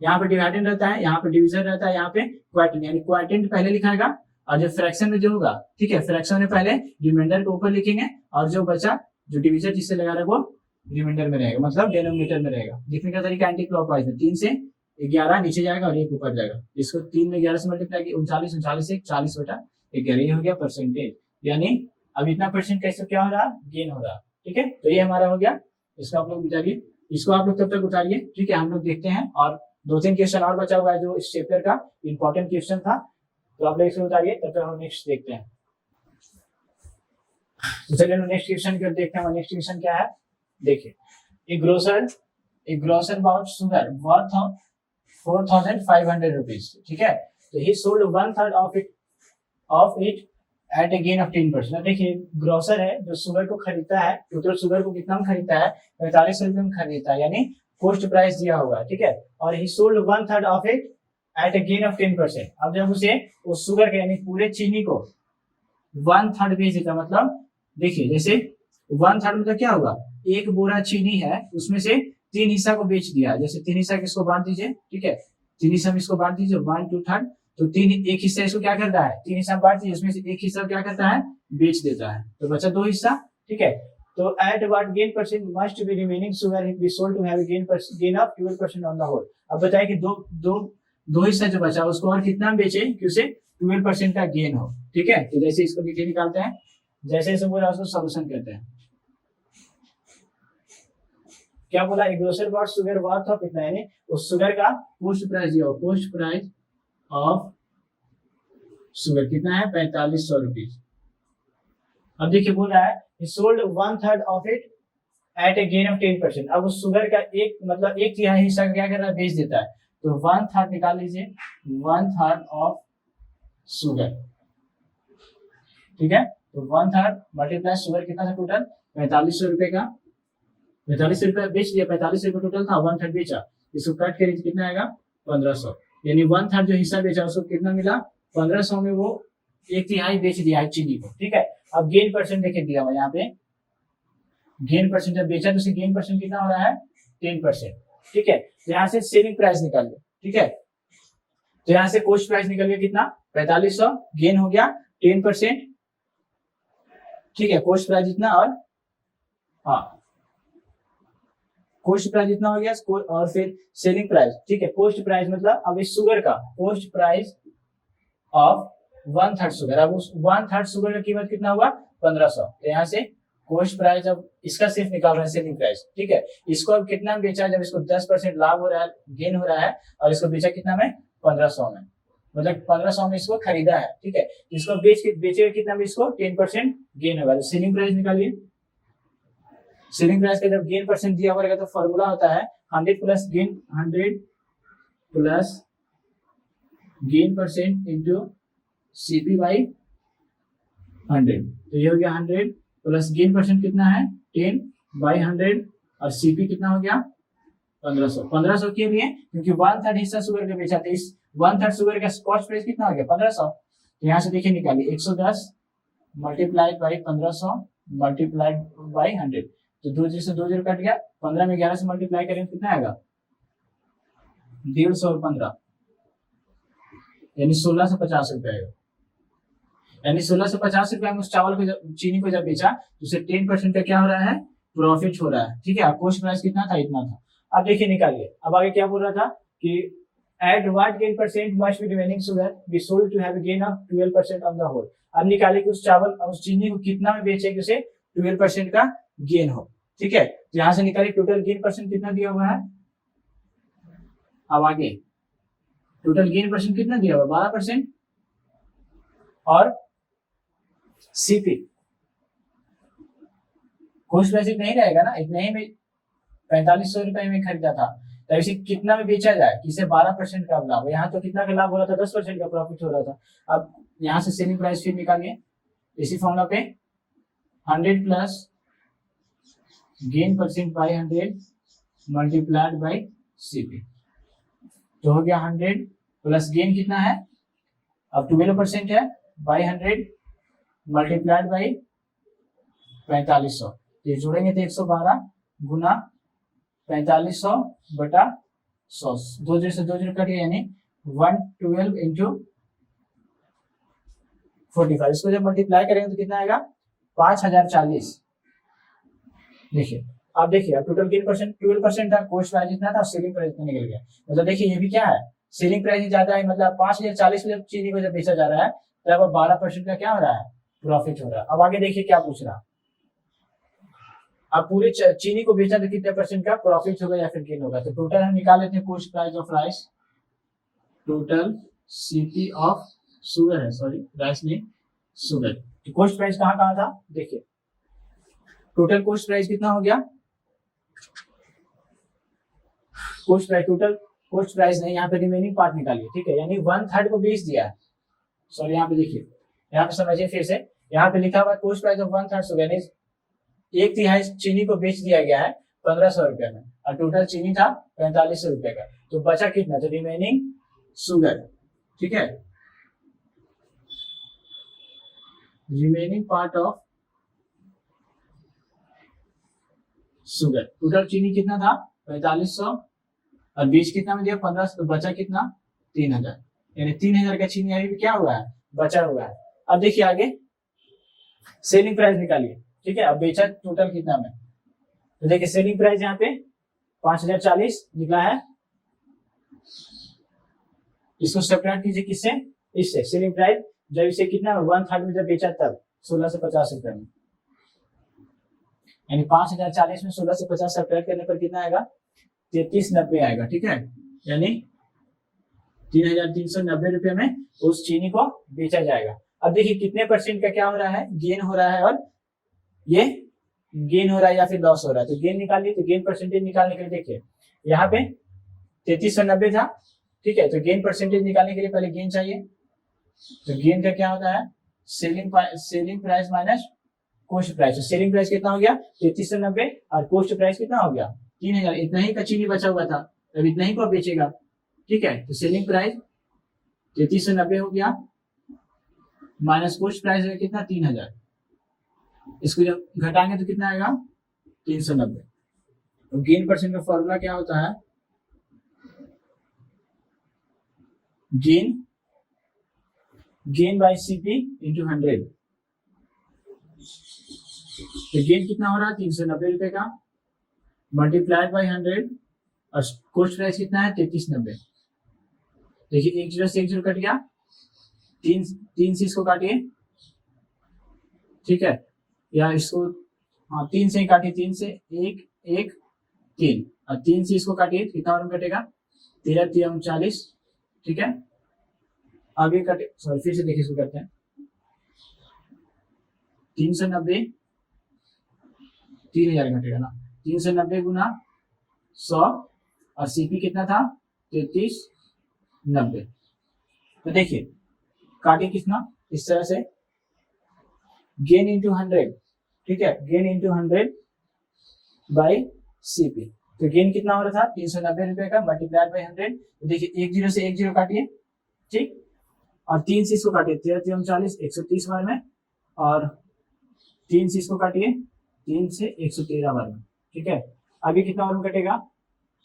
यहाँ पे डिवाइडेंड रहता है, यहाँ पे डिवीजन रहता है, यहाँ पे क्वाटेंट, यानी क्वाटेंट पहले लिखाएगा, और जो फ्रैक्शन में जो होगा, ठीक है फ्रैक्शन में पहले रिमाइंडर को ऊपर लिखेंगे, और जो बचा जो डिवीजन जिससे लगा रहा है वो रिमाइंडर में रहेगा, मतलब डिनोमिनेटर में रहेगा। लिखने का तरीका एंटी क्लॉकवाइज में, 3 से 11 नीचे जाएगा और 1 ऊपर जाएगा, इसको 3 में 11 से मल्टीप्लाई किया 39 39 से 40/11, ये हो गया परसेंटेज, यानी अब इतना परसेंट कैसे क्या हो रहा गेन हो रहा, ठीक है। तो ये हमारा हो गया, इसको आप लोग उतारिए, इसको आप लोग तब तक उतारिए, ठीक है। हम लोग देखते हैं, और 2-3 क्वेश्चन और बचा हुआ है जो इस चैप्टर का इंपॉर्टेंट क्वेश्चन था, तो आप लोग इसको उतारिए, तब तक हम नेक्स्ट देखते हैं। तो चलिए नेक्स्ट क्वेश्चन को देखते हैं। नेक्स्ट क्वेश्चन क्या है, देखिए a grocer bought sugar worth of 4500 rupees, ठीक है। तो he sold 1/3 of it at a gain of 10%। देखिए ग्रोसर है जो शुगर को खरीदता है, टोटल शुगर को कितना में खरीदता है 45 रुपए में खरीदता है, यानी कॉस्ट प्राइस दिया होगा, ठीक है। और he sold 1/3 of it at a gain of 10%। अब जब उसे उस शुगर के यानी पूरे चीनी को 1/3 बेच देता, मतलब देखिए जैसे 1/3 मतलब क्या होगा, एक बोरा चीनी है उसमें से 3 हिस्सा को बेच दिया, जैसे 3 हिस्सा किसको बांट दीजिए, ठीक है 3 हिस्सा में इसको बांट दीजिए 1 2 3, तो 3 एक हिस्सा इसको क्या करता है 3 हिस्सा बांट दीजिए, उसमें से एक हिस्सा क्या करता है बेच देता है, तो बचा 2 हिस्सा, ठीक है। तो at what gain percent must be remaining sugar if we sold to have a gain of 12% on the whole। अब बताइए कि दो दो हिस्सा जो बचा उसको और कितना बेचे कि उसे 12% का गेन हो। ठीक है, तो जैसे इसको नीचे निकालते हैं, जैसे इसे बोला उसको सोल्यूशन कहते हैं। क्या बोला, एक grocer bought sugar worth of कितना, यानी उस शुगर का पोस्ट प्राइस दिया, पोस्ट प्राइस ऑफ शुगर कितना है 4500 रुपीज। अब देखिए बोल रहा है sold 1/3 of it at a gain of 10%। अब उस शुगर का एक मतलब एक तिहाई हिस्सा क्या कर रहा है, बेच देता है। तो 1/3 निकाल लीजिए, 1/3 ऑफ शुगर। ठीक है, तो 1/3 मल्टीप्लाई शुगर कितना था टोटल 4500 रुपए का, 4500 रुपए बेच दिया, 4500 रुपए टोटल था, 1/3 बेचा, इसको कट करें तो कितना आएगा 1500, यानी 1/3 जो हिस्सा बेचा उसको कितना मिला 1500 में वो एक तिहाई बेच दिया है चीनी को। ठीक है, अब गेन परसेंट देखिए दिया हुआ यहाँ पे, गेन परसेंट जब बेचा तो उससे गेन परसेंट कितना हो रहा है 10%। ठीक है, तो यहाँ से सेलिंग प्राइस निकाल लो। ठीक है, तो यहाँ से कॉस्ट प्राइस निकल गया कितना 4500, गेन हो गया 10%। ठीक है, कॉस्ट प्राइस जितना और हाँ कॉस्ट प्राइस जितना हो गया और फिर सेलिंग प्राइस। ठीक है, कॉस्ट प्राइस मतलब अब इस शुगर का कॉस्ट प्राइस ऑफ 1/3 शुगर, अब उस 1/3 शुगर का कीमत कितना हुआ 1500। तो यहाँ से कॉस्ट प्राइस अब इसका सिर्फ निकाल रहे हैं सेलिंग प्राइस। ठीक है, इसको अब कितना में बेचा, जब इसको 10% लाभ हो रहा है, गेन हो रहा है, और इसको बेचा कितना में 1500 में, मतलब 1500 में इसको खरीदा है। ठीक है, इसको बेचेगा कितना में, इसको 10% गेन होगा। तो सेलिंग प्राइस निकालिए, सेलिंग प्राइस का जब गेन परसेंट दिया हुआ तो फॉर्मूला होता है 100 plus gain percent into CP by 100। तो ये हो गया 100 प्लस गेन परसेंट कितना है 10 बाई 100, और सीपी कितना हो गया 1500। 1500 के लिए क्योंकि 1/3 हिस्सा शुगर का बेचा था, इस 1/3 शुगर का कॉस्ट प्राइस कितना हो गया 1500। तो यहाँ से देखिए निकालिए 110 मल्टीप्लाइड बाई 1500 मल्टीप्लाइड बाई 100, तो 2 0 से 2 0 कट गया, 15 में 11 से मल्टीप्लाई करेंगे कितना आएगा 150 और 15 यानी 1650 रुपए आएगा। यानी 1650 रुपए में उस चावल को चीनी को जब बेचा तो उसे 10% का क्या हो रहा है प्रॉफिट हो रहा है। ठीक है, कॉस्ट प्राइस कितना था इतना था। अब देखिए निकालिए, अब आगे क्या बोल रहा था कि at what gain percent must be remaining sugar be sold to have a gain of 12% on the whole. अब निकालिए कि उस चावल उस चीनी को कितना में बेचे कि उसे 12% का गेन हो। ठीक है, तो यहां से निकालिए टोटल गेन परसेंट कितना दिया हुआ है। अब आगे टोटल गेन परसेंट कितना दिया हुआ 12%, और सीपी कॉस्ट प्राइस नहीं रहेगा ना, इतने ही में 4500 रुपए में खरीदा था, तो इसे कितना में बेचा जाए कि इसे 12% का लाभ। यहाँ तो कितना का लाभ हो रहा था 10% का प्रॉफिट हो रहा था। अब यहाँ से सेलिंग प्राइस फिर निकालिए इसी फॉर्मूला पे 100 plus gain percent by 100 multiplied by CP, तो हो गया 100 प्लस गेन कितना है अब 12% है बाई 100 मल्टीप्लाइड बाई 4500, ये जोड़ेंगे तो 112 गुना 4500 बटा 100, 2 0 से 2 0 कट गया, यानी 112 इंटू 45। इसको जब मल्टीप्लाई करेंगे तो कितना आएगा 5040। देखिए अब देखिए अब टोटल गेन परसेंट 12% था, कॉस्ट प्राइस इतना था, सेलिंग प्राइस इतना निकल गया। मतलब देखिए ये भी क्या है, सेलिंग प्राइस ज्यादा है, मतलब 5040 में जब चीनी को जब बेचा जा रहा है तब 12% का क्या हो रहा है प्रॉफिट हो रहा है। अब आगे देखिए क्या पूछ रहा, अब पूरे चीनी को बेचा तो कितने परसेंट का प्रॉफिट होगा या फिर गेन होगा। तो टोटल हम निकाल लेते हैं cost price of rice, total CP of sugar है, सॉरी राइस नहीं शुगर। तो कॉस्ट प्राइस कहाँ कहाँ था देखिए, टोटल कॉस्ट प्राइस कितना हो गया, cost price total cost price नहीं, यहाँ पे रिमेनिंग पार्ट निकालिए। ठीक है, यानी 1/3 को बेच दिया है, सॉरी यहाँ पे देखिए, यहाँ पे समझिए फिर से, यहाँ पे लिखा हुआ कॉस्ट प्राइस ऑफ 1/3 शुगर, यानी एक तिहाई चीनी को बेच दिया गया है 1500 रुपए में, और टोटल चीनी था 4500 रुपए का, तो बचा कितना, तो रिमेनिंग शुगर। ठीक है, remaining part of sugar, total चीनी कितना था 4500 और बीज कितना में दिया 1500, तो बचा कितना 3000, यानी 3000 का चीनी अभी भी क्या हुआ है बचा हुआ है। अब देखिए आगे सेलिंग प्राइस निकालिए। ठीक है, अब बेचा टोटल कितना में, तो देखिए सेलिंग प्राइस यहाँ पे 5040 निकला है, इसको सब्ट्रैक्ट कीजिए किससे, इससे सेलिंग प्राइस जब इसे कितना 1/3 में जब बेचा तब 1650 रुपए में, यानी 5040 में 1650 सब्ट्रैक्ट करने पर कितना आएगा 3390 आएगा। ठीक है, यानी 3390 रुपए में उस चीनी को बेचा जाएगा। अब देखिए कितने परसेंट का क्या हो रहा है, गेन हो रहा है, और ये गेन हो रहा है या फिर लॉस हो रहा है। तो गेन निकालिए, तो गेन परसेंटेज निकालने के लिए देखिए यहाँ पे 3390 था। ठीक है, तो गेन परसेंटेज निकालने के लिए पहले गेन चाहिए। तो गेन का क्या होता है, selling price minus coast price. तो सेलिंग प्राइस कितना हो गया 3390 और कोस्ट प्राइस कितना हो गया 3000। इतना ही का चीनी बचा हुआ था, अब इतना ही को बेचेगा। ठीक है, तो सेलिंग प्राइस 3390 हो गया माइनस कोस्ट प्राइस है कितना 3000। इसको जब घटाएंगे तो कितना आएगा 390। तो गेन परसेंट का फॉर्मूला क्या होता है, गेन बाय सीपी इंटू 100। तो गेन कितना हो रहा है 390 रुपए का मल्टीप्लाइड बाय 100 और कोस्ट प्राइस कितना है 3390। देखिए 1 0 से 1 0 कट गया, 3 से इसको काटिए। ठीक है, या इसको 3 से ही काटिए, 3 से 1 1 3 और 3 से इसको काटिए, कितना और कटेगा 13 3 40। ठीक है, आगे कटे, सॉरी फिर से देखिए इसको करते हैं 390 3000 घटेगा ना, 390 गुना 100 और सीपी कितना था 3390। तो देखिए काटिए कितना इस तरह से, गेन इंटू 100। ठीक है, गेन इंटू 100 बाई सीपी। तो गेन कितना हो रहा था 390 रुपए का मल्टीप्लाइड बाई 100। तो देखिए 1 0 से 1 0 काटिए। ठीक, और 3 से इसको काटिए 13 3 40 130 बार में, और 3 से इसको काटिए 3 से 113 बार में। ठीक है, अभी कितना और कटेगा,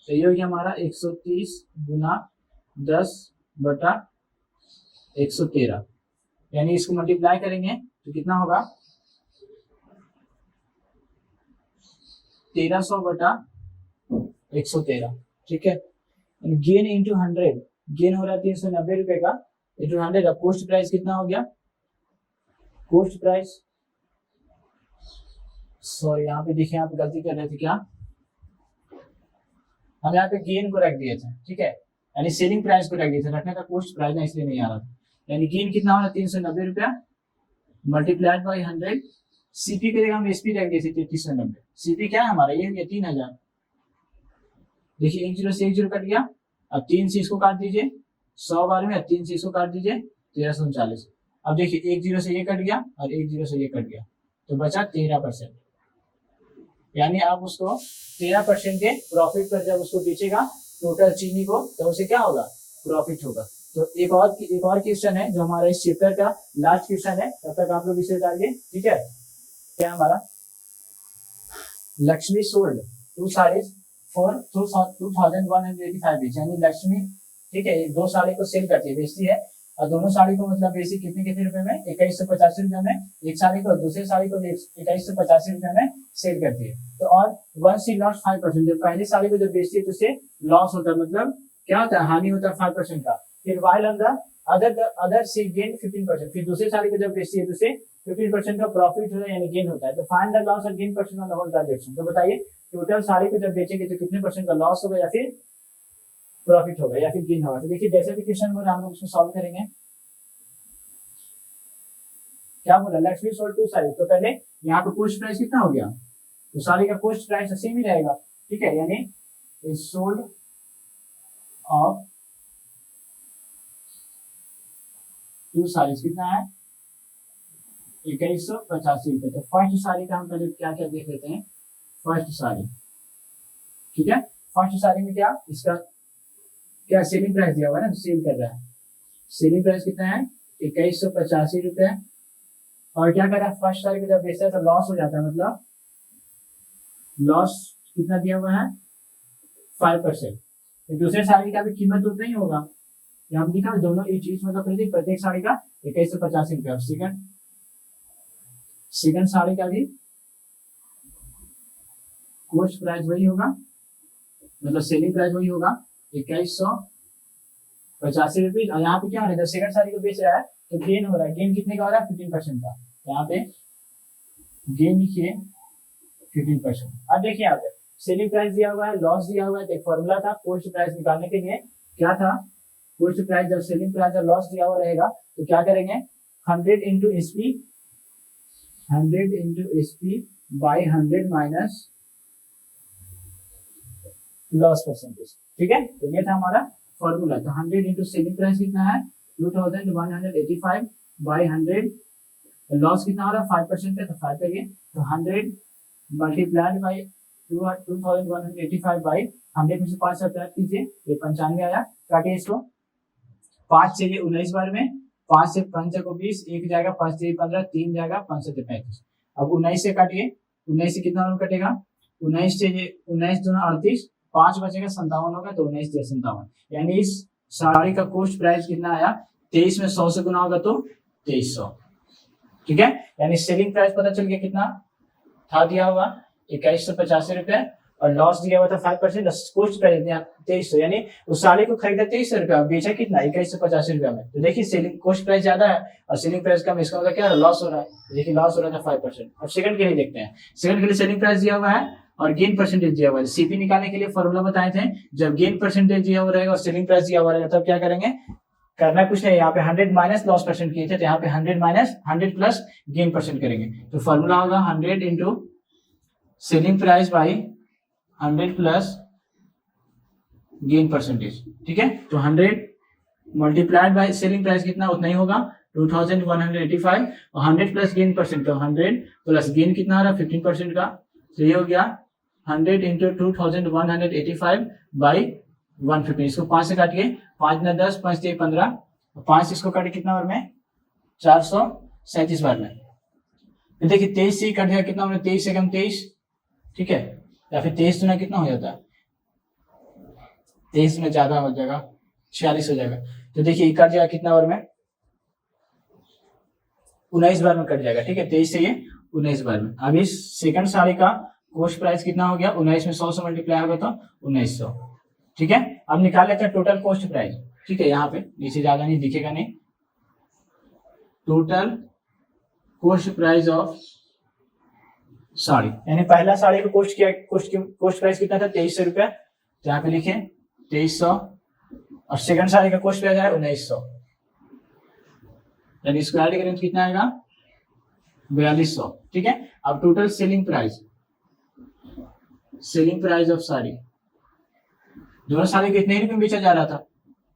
तो ये हो गया हमारा 130 गुना 10 बटा 113, यानी इसको मल्टीप्लाई करेंगे तो कितना होगा 1300 बटा 113। ठीक है, गेन इंटू 100, गेन हो रहा है 390 रुपए का इंटू 100। पोस्ट प्राइस कितना हो गया, पोस्ट प्राइस, सॉरी यहाँ पे देखिए यहाँ पे गलती कर रहे थे क्या, हम यहाँ पे गेन को रख दिए थे। ठीक है, यानी सेलिंग प्राइस को रख दिए थे, रखने का पोस्ट प्राइस ना इसलिए नहीं आ रहा था। यानी गेन कितना हो रहा है 390 रुपया मल्टीप्लाइड बाई 100। सीपी की जगह हम एसपी रख दिए थे 3390। सीपी क्या है हमारा, ये हो गया 3000। देखिए 1 0 से 1 0 कट गया, अब 3 से इसको काट दीजिए 100 बार में, अब 3 से इसको काट दीजिए 1340। अब देखिए 1 0 से ये कट गया और 1 0 से ये कट गया, तो बचा 13%। यानी आप उसको 13% के प्रॉफिट पर जब उसको बेचेगा टोटल चीनी को, तो उसे क्या होगा प्रॉफिट होगा। तो एक और क्वेश्चन है जो हमारा इस चैप्टर का लास्ट क्वेश्चन है, तब तक आप लोग इसे उतारिए। ठीक है, क्या हमारा, Lakshmi sold 2 sarees for 2185 rupees. यानी लक्ष्मी, ठीक है, 2 साड़ी को सेल करती है, बेचती है, और दोनों साड़ी को मतलब बेची कितने कितने रुपए में 2185 रुपए में एक साड़ी को, दूसरी साड़ी को 2185 रुपए में सेल करती है। तो और वन सी लॉस 5%, जब पहली साड़ी को जब बेचती है तो उसे लॉस होता है, मतलब क्या होता है हानि होता है 5% का। फिर वाइल ऑन द अदर सी गेन 15%, फिर दूसरी साड़ी को जब बेचती है तो उसे 15% का प्रॉफिट होता है यानी गेन होता है। तो फाइंड द लॉस और gain percent on the whole transaction. तो बताइए टोटल साड़ी को जब बेचेंगे तो कितने परसेंट का लॉस होगा या फिर प्रॉफिट होगा या फिर गेन होगा। तो देखिए जैसे भी क्वेश्चन बोला हम लोग उसको सॉल्व करेंगे। क्या बोला, लक्ष्मी सोल्ड 2 साड़ी, तो पहले यहाँ पे कोस्ट प्राइस कितना हो गया, तो साड़ी का कोस्ट प्राइस सेम ही रहेगा। ठीक है, यानी सोल्ड ऑफ 2 साड़ी कितना है 2185 रुपए। तो फर्स्ट साड़ी का हम पहले क्या क्या देख लेते हैं। फर्स्ट साड़ी, ठीक है, फर्स्ट साड़ी में क्या इसका क्या सेलिंग प्राइस दिया हुआ है ना, सेल कर रहा है, सेलिंग प्राइस कितना है 2185 रुपए। और क्या कर रहा है फर्स्ट साड़ी को जब बेचता है तो लॉस हो जाता है, मतलब लॉस कितना दिया हुआ है 5%। तो दूसरे साड़ी का भी कीमत तो नहीं होगा, यहाँ लिखा है दोनों एक चीज मतलब प्रत्येक साड़ी का 2185 रुपया। सेकंड साड़ी का भी कोस्ट प्राइस वही होगा, मतलब सेलिंग प्राइस वही होगा 2100 ₹85। और यहाँ पे क्या हो रहा है, जब सेकंड साड़ी को बेच रहा है तो गेन हो रहा है। गेन कितने का हो रहा है, 15% का। यहाँ पे गेन लिखिए 15%। अब देखिए यहाँ पे सेलिंग प्राइस दिया हुआ है, लॉस दिया हुआ है। तो एक फॉर्मूला था कॉस्ट प्राइस निकालने के लिए, क्या था, कॉस्ट प्राइस जब सेलिंग प्राइस और लॉस दिया हुआ रहेगा तो क्या करेंगे, 100 into SP, 100 into SP by 100 minus loss percentage. ठीक है, तो ये था हमारा फॉर्मूला। तो 100 इंटू सेलिंग प्राइस कितना है 2185 बाई 100, लॉस कितना हो रहा है 5% है तो 5 करिए, तो 100 मल्टीप्लाइड बाई 2185 बाई 100 में से 5 सब्ट्रैक्ट कीजिए, ये 95 आया। काटिए इसको, 5 चाहिए 19 बार में, 5 से 5 को 20, 1 जाएगा, 5 से 15, 3 जाएगा, 5 से 35। अब 19 से काटिए, 19 से कितना नंबर कटेगा, 19 चाहिए, 19 दूना 38, 5 बचेगा 57 होगा, तो 19 से 57। यानी इस साड़ी का कॉस्ट प्राइस कितना आया, 23 में 100 से गुना होगा तो 2300। ठीक है, यानी सेलिंग प्राइस पता चल गया कितना था दिया हुआ 2185 रुपए, और लॉस दिया हुआ था 5%, कॉस्ट प्राइस दिया 2300। यानी उस साड़ी को खरीदा 2300 रुपया, बेचा कितना 2185 रुपया में। तो देखिए सेलिंग कॉस्ट प्राइस ज्यादा है और सेलिंग प्राइस कम, इसका मतलब क्या लॉस हो रहा है। देखिए लॉस हो रहा था 5%। अब सेकंड के लिए देखते हैं, सेकंड के लिए सेलिंग प्राइस दिया हुआ है और गेन परसेंटेज दिया हुआ है। सीपी निकालने के लिए फॉर्मूला बताए थे, जब गेन परसेंटेज दिया हुआ रहेगा और सेलिंग प्राइस दिया हुआ रहेगा तब क्या करेंगे, करना कुछ नहीं, यहाँ पे 100 माइनस लॉस परसेंट किए थे, तो यहाँ पे 100 माइनस 100 प्लस गेन परसेंट करेंगे। तो फॉर्मूला होगा 100 into selling price by 100 plus gain percentage. ठीक है, तो 100 मल्टीप्लाइड बाई सेलिंग प्राइस कितना उतना ही होगा 2185, और 100 प्लस गेन परसेंट, तो 100 प्लस गेन कितना आ रहा है 15% का, तो ये हो गया 100 इंटू 2185 बाई 150। इसको 5 से काटिए, 5 न 10, 5 से 15, 5 इसको काटिए कितना बार में 437 बार में। तो देखिए 23 से कट गया कितना, 23 से कम 23। ठीक है, या फिर 23 ना कितना हो जाता है, 23 में ज्यादा हो जाएगा 46 हो जाएगा। तो देखिए कट जाएगा कितना बार में, 19 बार में कट जाएगा। ठीक है, 23 से ये 19 बार में। अब इस सेकंड साड़ी का कॉस्ट प्राइस कितना हो गया, 19 में 100 से मल्टीप्लाई होगा तो 1900। ठीक है, अब निकाल लेते हैं टोटल कॉस्ट प्राइस। ठीक है, यहाँ पे नीचे ज्यादा नहीं दिखेगा, नहीं, total cost price of sari, यानी पहला साड़ी का कॉस्ट प्राइस कितना था 2300 रुपया, तो यहाँ पे लिखे 2300, और सेकंड साड़ी का कॉस्ट प्राइस है 1900, यानी स्क्वायर करें तो कितना आएगा 4200। ठीक है, अब total selling price of sari, दोनों साड़ी को इतने ही रुपए में बेचा जा रहा था,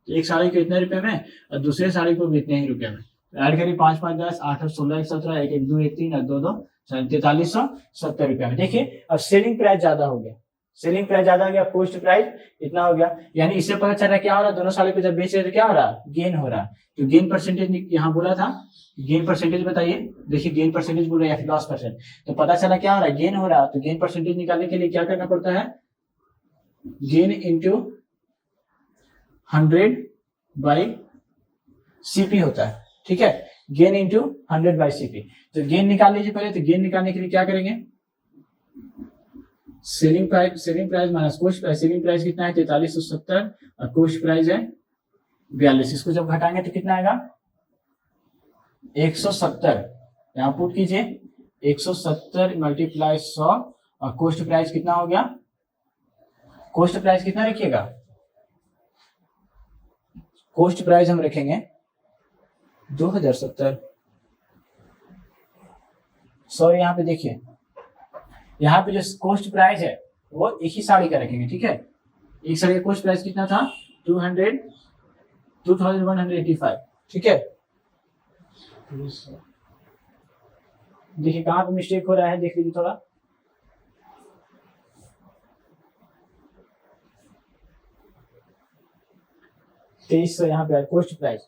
एक साड़ी को इतने रुपए में और दूसरे साड़ी को भी इतने ही रुपए में। ऐड करिए 5 5 10 8 8 16 1 17 1 1 2 1 3 और 2 2 4370 रुपया में। देखिए अब सेलिंग प्राइस ज्यादा हो गया, सेलिंग प्राइस ज्यादा हो गया, कॉस्ट प्राइस इतना हो गया। यानी इससे पता चल रहा है क्या हो रहा है, दोनों साड़ी को जब बेच रहे थे क्या हो रहा है, गेन हो रहा है। तो गेन परसेंटेज यहाँ बोला था, गेन परसेंटेज बताइए। देखिए गेन परसेंटेज बोल रहे हैं लॉस परसेंट, तो पता चला क्या हो रहा है, गेन हो रहा है। तो गेन परसेंटेज निकालने के लिए क्या करना पड़ता है, गेन इंटू 100 बाई सीपी होता है। ठीक है, गेन इंटू 100 बाई सीपी। तो गेन निकाल लीजिए पहले। तो गेन निकालने के लिए क्या करेंगे, selling price minus cost price. Selling price कितना है 4370 और कॉस्ट प्राइस है 42। इसको जब घटाएंगे तो कितना आएगा 170। यहां पुट कीजिए 170 मल्टीप्लाई 100, और कॉस्ट प्राइस कितना हो गया, कॉस्ट प्राइस कितना रखिएगा, कॉस्ट प्राइस हम रखेंगे 2070। सॉरी, यहाँ पे देखिए, यहाँ पे जो कॉस्ट प्राइस है वो एक ही साड़ी का रखेंगे। ठीक है, एक साड़ी का कॉस्ट प्राइस कितना था 2185। ठीक है, देखिए कहाँ पे मिस्टेक हो रहा है, देख लीजिए थोड़ा। तेईस यहाँ पे कॉस्ट प्राइस,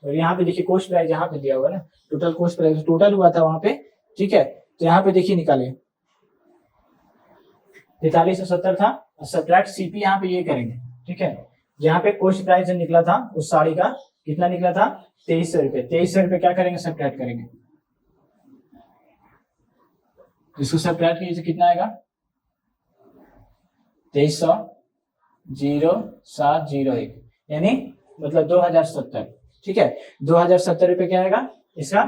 और यहाँ पे देखिए कॉस्ट प्राइस यहाँ पे दिया हुआ है ना, टोटल कॉस्ट प्राइस टोटल हुआ था वहां पे। ठीक है, तो यहाँ पे देखिए निकालिए 4370 था, और सब्ट्रैक्ट सीपी यहाँ पे ये करेंगे। ठीक है, यहाँ पे कॉस्ट प्राइस जो निकला था उस साड़ी का कितना निकला था 2300 रुपये। 2300 रुपये क्या करेंगे, सब्ट्रैक्ट करेंगे, इसको सब्ट्रैक्ट कीजिए तो कितना आएगा 2300 0701, यानी मतलब 2070, ठीक है। 2070 पे क्या आएगा, इसका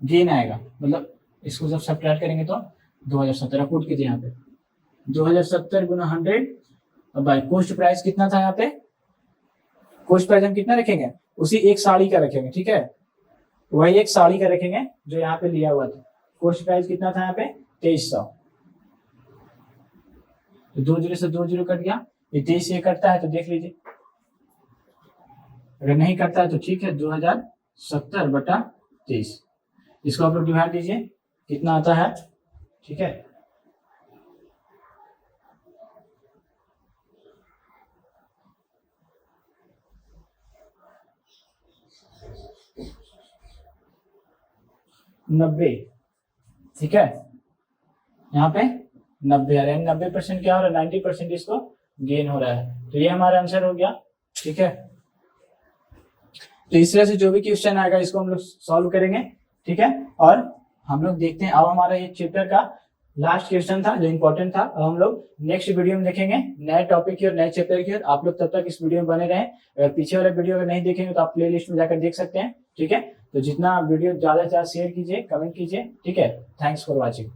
गेन आएगा, मतलब इसको जब सब्ट्रैक्ट करेंगे तो 2070 पुट कीजिए यहाँ पे, 2070 गुना 100 बाय कॉस्ट प्राइस कितना था यहाँ पे, कॉस्ट प्राइस हम कितना रखेंगे, उसी एक साड़ी का रखेंगे, ठीक है, वही एक साड़ी का रखेंगे जो यहाँ पे लिया हुआ था। कॉस्ट प्राइस कितना था यहाँ पे 2300, तो 2 जीरो से 2 जीरो कट गया, ये 23 से कटता है तो देख लीजिए, अगर नहीं कटता है तो ठीक है, 2070 बटा 23, इसको आप लोग डिवाइड दीजिए कितना आता है, ठीक है। नब्बे, ठीक है, यहाँ पे 90 आ रहा है, 90% क्या हो रहा है, 90% इसको गेन हो रहा है, तो ये हमारा आंसर हो गया, ठीक है। तो इस तरह से जो भी क्वेश्चन आएगा इसको हम लोग सॉल्व करेंगे, ठीक है। और हम लोग देखते हैं, अब हमारा ये चैप्टर का लास्ट क्वेश्चन था जो इंपॉर्टेंट था, अब हम लोग नेक्स्ट वीडियो में देखेंगे नए टॉपिक की और नए चैप्टर की। और आप लोग तब तक इस वीडियो में बने रहें, अगर पीछे वाला वीडियो अगर नहीं देखेंगे तो आप प्ले लिस्ट में जाकर देख सकते हैं, ठीक है। तो जितना वीडियो ज्यादा से ज्यादा शेयर कीजिए, कमेंट कीजिए, ठीक है। Thanks for watching.